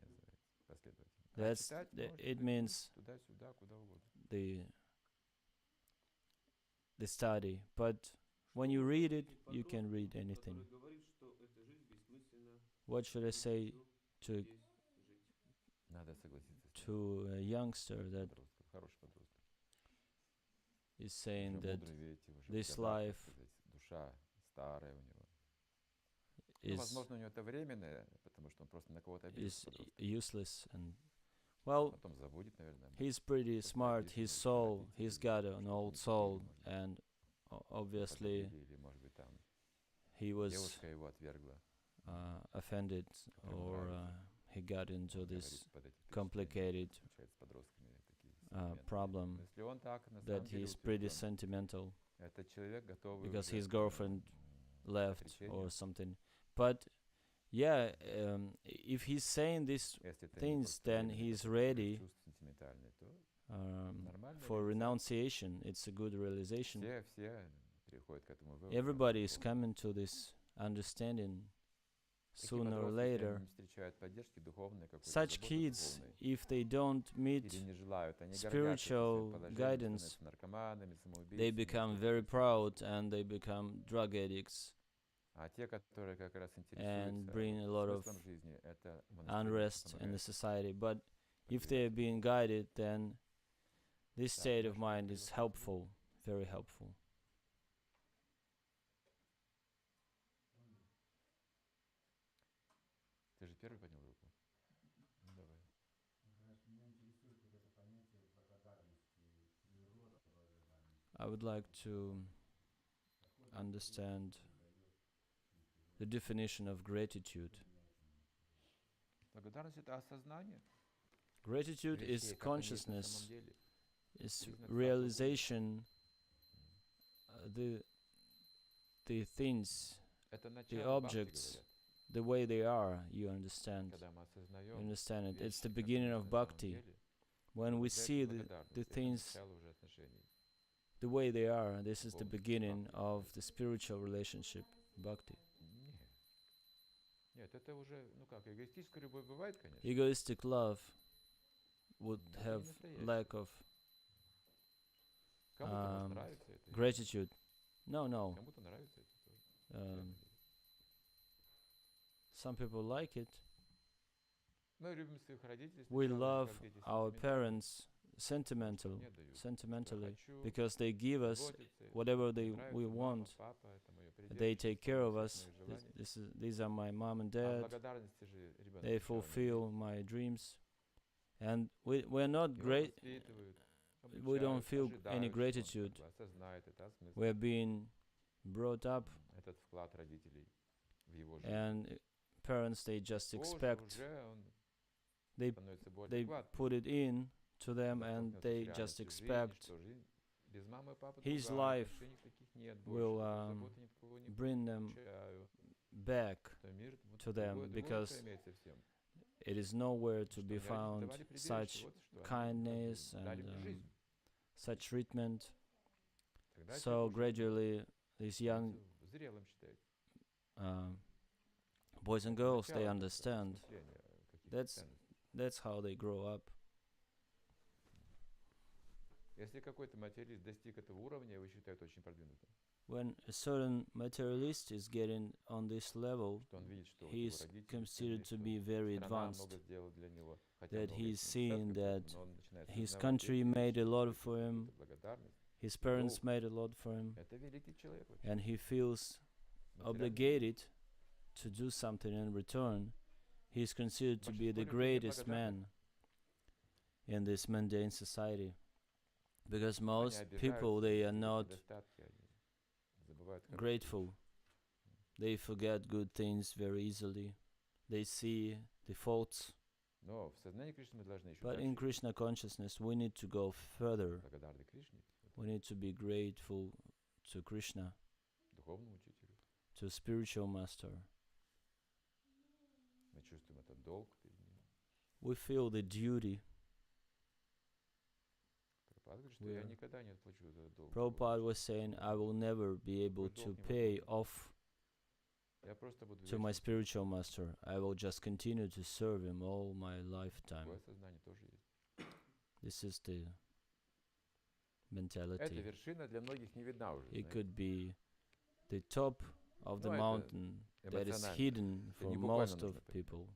It means the study. But when you read it, you can read anything. What should I say to a youngster that is saying that this life is useless, and well, he's pretty smart. His soul, he's got an old soul, and obviously he was offended, or he got into this complicated problem that he's pretty sentimental because his girlfriend left or something. But yeah, if he's saying these things, then he's ready for renunciation. It's a good realization. Everybody is coming to this understanding sooner or later. Such kids, if they don't meet spiritual guidance, they become very proud and they become drug addicts and bring a lot of unrest in the society. But if they are being guided, then this state of mind is helpful, very helpful. Ты же первый поднял руку? Ну, давай. Меня интересует вот это понятие благодарности природы, благодарности I would like to understand the definition of gratitude. Gratitude is consciousness, is realization, the things, the objects, the way they are, you understand. You understand it. It's the beginning of bhakti. When we see the things the way they are, this is the beginning of the spiritual relationship, bhakti. Egoistic love would have lack of gratitude. No. Some people like it. We love our parents sentimentally, because they give us whatever we want. They take care of us. These are my mom and dad. They fulfill my dreams. And we're not great. We don't feel any gratitude. We're being brought up, and parents, they just expect. They put it in to them, and they just expect his life will bring them back to them, because it is nowhere to be found such kindness and such treatment. So gradually these young boys and girls, they understand. That's how they grow up. When a certain materialist is getting on this level, he is considered to be very advanced, that he is seeing that his country made a lot for him, his parents made a lot for him, and he feels obligated to do something in return. He is considered to be the greatest man in this mundane society, because most people, they are not grateful. They forget good things very easily. They see the faults. But in Krishna consciousness, we need to go further. We need to be grateful to Krishna, to spiritual master. We feel the duty. Prabhupada was saying, I will never be able to pay off to my spiritual master. I will just continue to serve him all my lifetime. This is the mentality. It could be the top of the mountain that is hidden for most of people.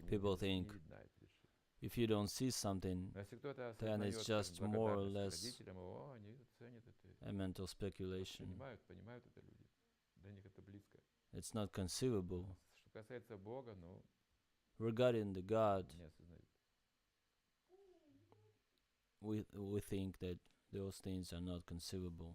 People think if you don't see something, then it's just more or less a mental speculation. It's not conceivable. Regarding the God, we think that those things are not conceivable.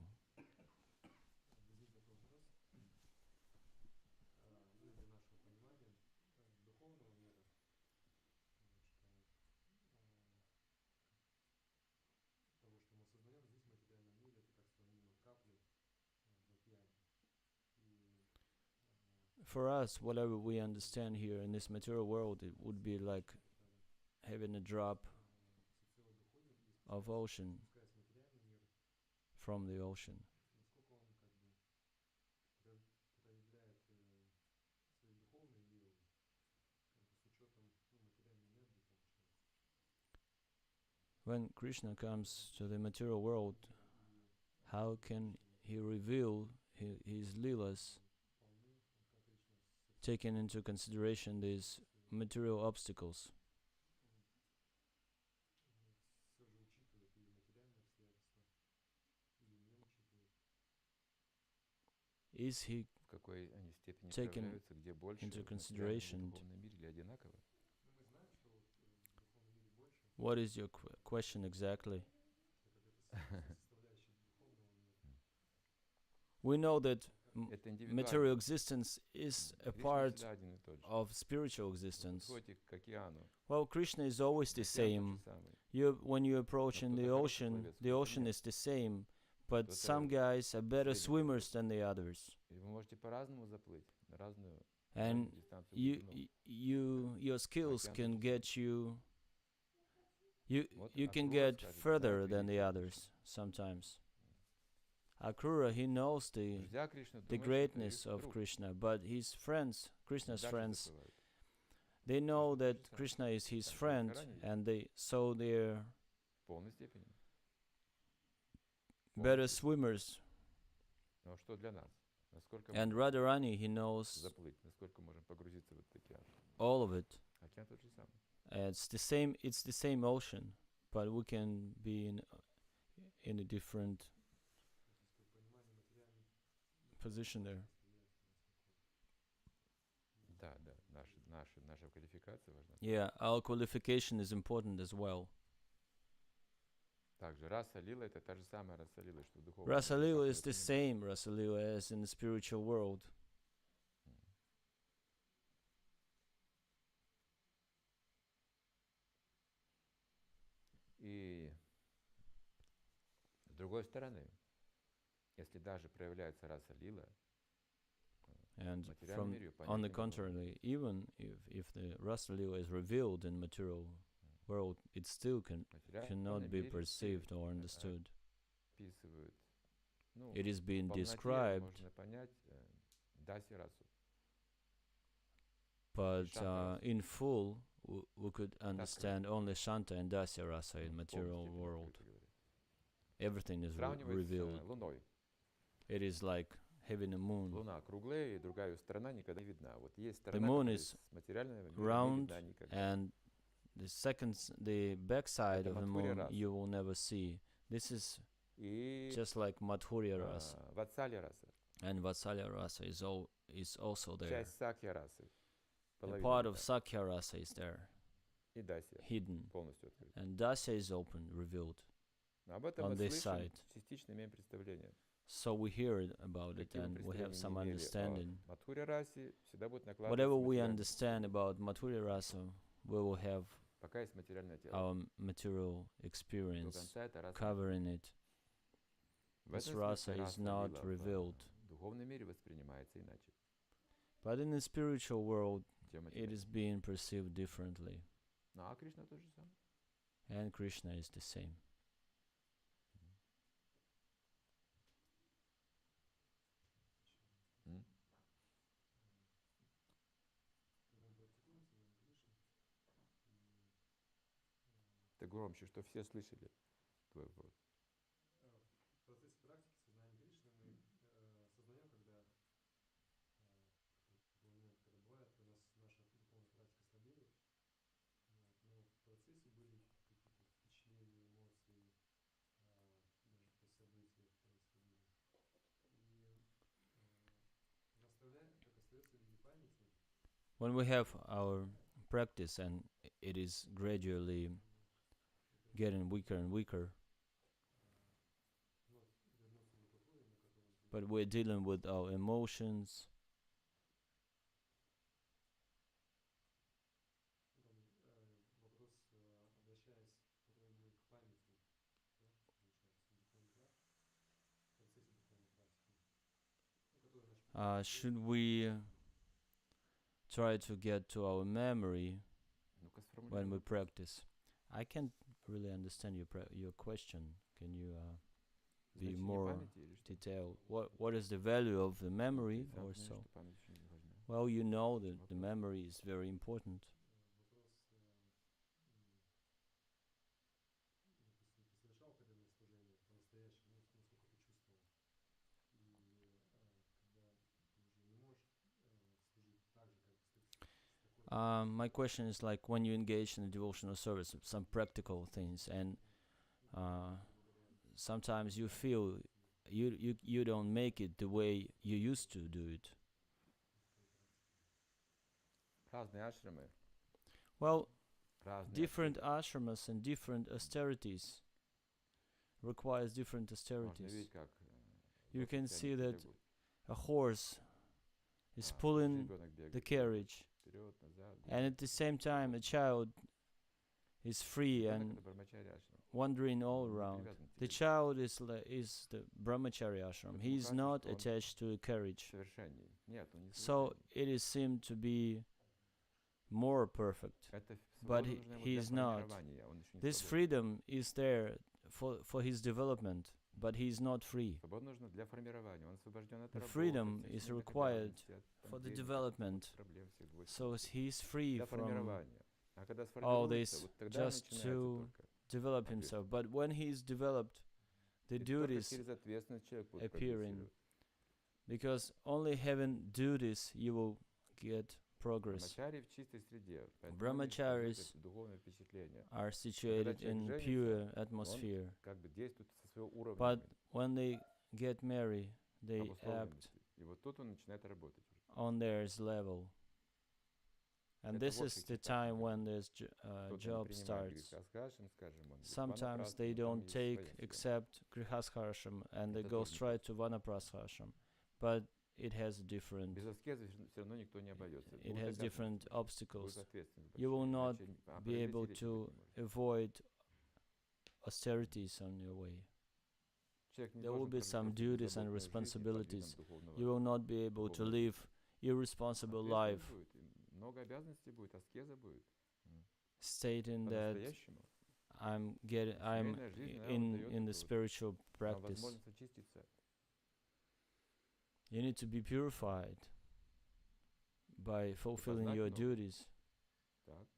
For us, whatever we understand here in this material world, it would be like having a drop of ocean from the ocean. When Krishna comes to the material world, how can he reveal his leelas, taking into consideration these material obstacles? Is he taken into consideration? What is your question exactly? We know that Это material индивидуально. existence is a Кришна part всегда один и тот же. of spiritual existence. Подходите к океану. Well, Krishna is always the Океан тот same. же самый. When you approach in кто-то the хороший ocean, пловец, the кто-то ocean нет. is the same, but Кто-то some guys are better средний swimmers пловец. than the others. И вы можете по-разному заплыть, на разную And дистанцию глубину. your skills Океан can тот же get you Вот you can Akrūra get скажет, further знает than the величие others Кришны. sometimes. Akrūra, he knows Друзья Кришны the думают, что это greatness их of друг. Krishna, but his friends, Krishna's Дальше friends, заплывают. they know Кришна that тоже сам. Krishna is his Так же, friend, как ранее. and they're В полной степени. В полной better степени. swimmers. Но что для нас? Насколько And мы Radharani, he knows заплыть, насколько можем погрузиться в этот океан. all of it. Океан тот же самый. It's the same ocean, but we can be in a different position there. Да, да, наша квалификация важна. Yeah, our qualification is important as well. Также раса лила это та же самая раса лила, что в духовном. Rasa мире, Lila как is вы the понимаете. same Rasa Lila as in the spiritual world. И с другой стороны, если даже проявляется раса лила, And в материальном from мире её понять on the невозможно. contrary, even if the Rasa Lila is revealed in material world, it still В материальном cannot be мире perceived or все understood. описывают, ну, It is being в полноте described, можно понять даси расу. but Shanta in full we could understand only Shanta and Dasya Rasa in Ну, в полной material степени world. открыто говоря. Everything is Сравнивать revealed. с Луной. It is like having a moon. Луна круглая, и другая её сторона никогда не видна. Вот есть The сторона, moon которая is с материального мира не round, видна никогда. and the backside Это of the Madhurya moon rasa. you will never see. This is И just like Madhurya Rasa, Ватсалья раса. and Vatsalya Rasa is also there. Часть Сакья расы. A Половина part of видна. Sakya Rasa is there, И Дасья hidden, полностью открыта. and Dasya is open, revealed. Но об этом on мы this слышим, side. частично имеем представление. So we hear about it, Какие бы and we have представления some не имели understanding. о Мадхурья расе, всегда будет накладываться Whatever we материальное. understand about Madhurya Rasa, we will have Пока есть материальное тело. our material До experience конца эта раса covering it. в This этом rasa смысле is раса not лила revealed. в духовном мире воспринимается иначе, But in the spiritual world, чем it материальное. is being perceived differently. Ну а Кришна тоже самое. And Krishna is the same. М? Ты громче, что все слышали твой вопрос. В процессе практики сознания Кришны мы осознаем, когда такой момент, когда бывает, у нас наша духовная практика слабеет, вот, но в процессе были какие-то впечатления, эмоции, даже какие-то события происходили. И как остается в виде памяти. When we have our practice and it is gradually getting weaker and weaker, but we're dealing with our emotions, Вопрос, обращаясь вроде бы к памяти, да, получается, духовной практики, в процессе духовной практики, который наш should we try to get to our memory Ну-ка when we сформулируй. practice? I can't really understand your question. Can you be Значение more памяти или что? detailed? What is the value of the memory Ты сам or понимаешь, so? что память очень важна. Well, you know that the memory is very important. вопрос, допустим, ты совершал преданное служение по-настоящему, ну, насколько ты чувствовал. И когда ты уже не можешь служить так же, как с такой... My question is like when you engage in a devotional service, some practical things, and sometimes you feel you don't make it the way you used to do it. Разные ашрамы, Well, разные different аскезы. ashramas and different austerities, requires different austerities. You can see that a horse is pulling the carriage, and at the same time a child is free and wandering all around. The child is the brahmacharya ashram. He is not attached to a carriage. So it is seemed to be more perfect, but he is not. This freedom is there for his development, but he is not free. The freedom is required for the development, so he is free from all this just to develop himself. But when he is developed, the duties appearing, because only having duties you will get progress. Brahmacharis are situated in pure atmosphere, but when they get married, they act on their level. And this is the time when this job starts. Sometimes they don't take except grihastha and they go straight to vanaprastha, but it has different obstacles. You will not be able to avoid austerities on your way. There will be some duties and responsibilities. You will not be able to live irresponsible life, stating that I'm in the spiritual practice. You need to be purified by fulfilling your duties.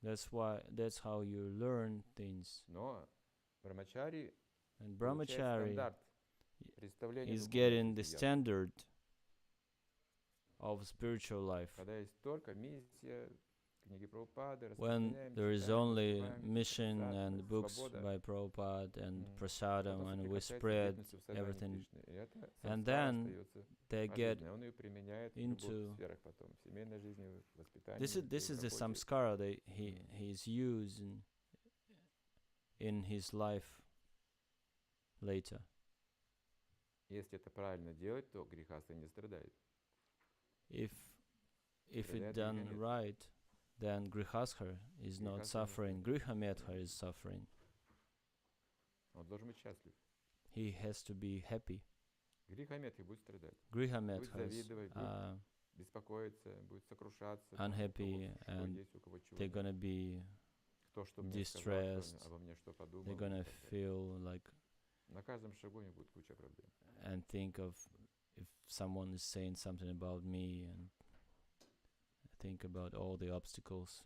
That's how you learn things. And brahmachari is getting the standard of spiritual life. When there is only mission and books by Prabhupada and prasadam, and we spread everything, and then they get into this is the samskara that he is using in his life later. If it done right, then grihastha is not suffering. Grihametha is suffering. He has to be happy. Grihametha is unhappy, and they're gonna be distressed. They're gonna feel like and think of if someone is saying something about me, and think about all the obstacles.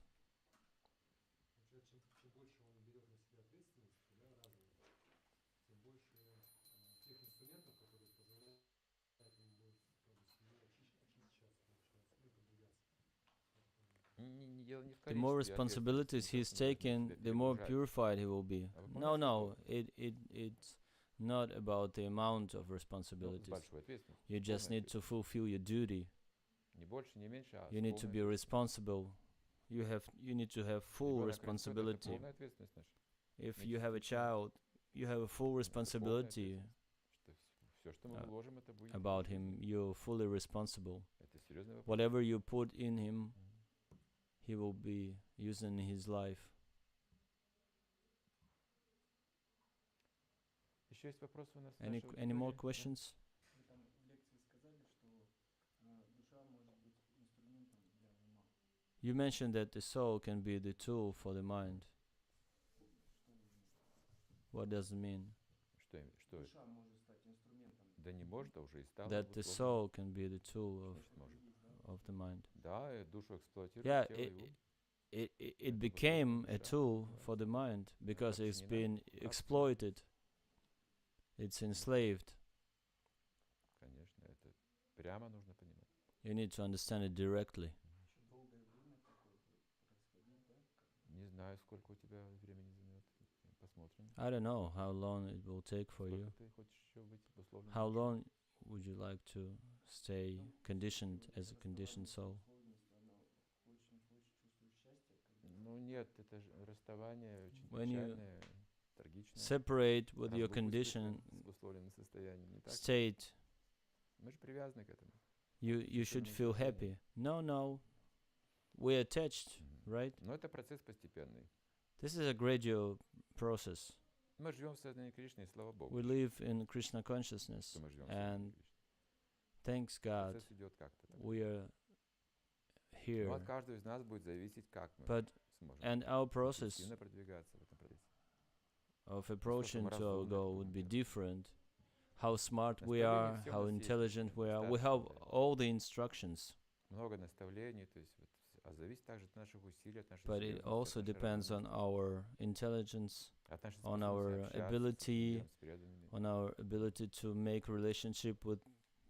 The more responsibilities he's taken, the more purified he will be. No, it's not about the amount of responsibilities. You just need to fulfill your duty. You need to be responsible. You need to have full responsibility. If you have a child, you have a full responsibility about him. You're fully responsible. Whatever you put in him, he will be using in his life. Any more questions? You mentioned that the soul can be the tool for the mind. What does it mean? That the soul can be the tool of the mind. Yeah, it became a tool for the mind because it's been exploited. It's enslaved. You need to understand it directly. I don't know how long it will take for you. How long would you like to stay conditioned as a conditioned soul? separate with your conditioned state, you should feel happy. No, we're attached, right? This is a gradual process. We live in Krishna consciousness, and thanks God, we are here. And our process of approaching to our goal would be different. How smart we are, how intelligent we are. We have all the instructions. But it also depends on our intelligence, on our ability to make relationship with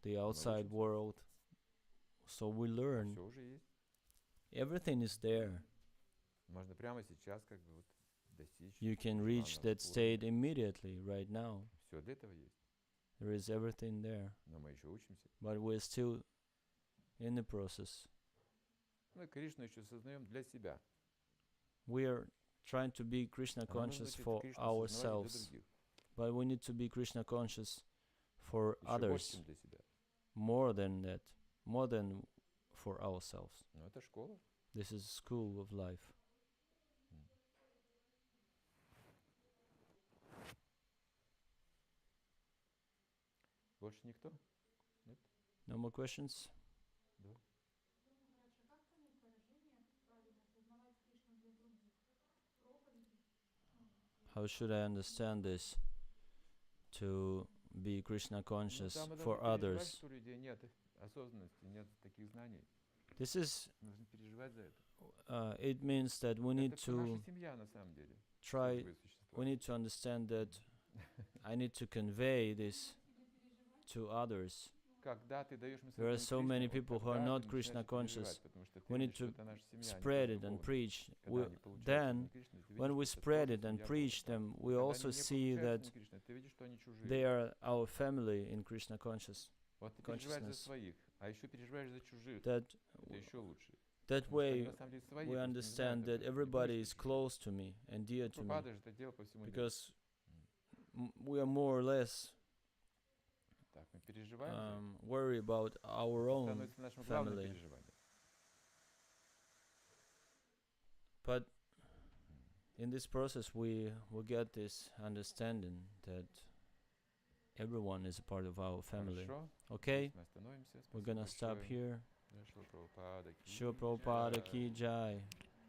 the outside world. So we learn. Everything is there. You can reach that state immediately, right now. There is everything there. But we're still in the process. We are trying to be Krishna conscious for ourselves. But we need to be Krishna conscious for others. More than that. More than for ourselves. This is school of life. No more questions? How should I understand this? To be Krishna conscious for others. This is, it means that we need to understand that I need to convey this to others. There are so many people who are not Krishna conscious. We need to spread it and preach. Then, when we spread it and preach them, we also see that they are our family in Krishna consciousness. That way, we understand that everybody is close to me and dear to me, because we are more or less worry about our own family. But in this process we will get this understanding that everyone is a part of our family. Okay? We're gonna stop here. Shri Prabhupada ki jai.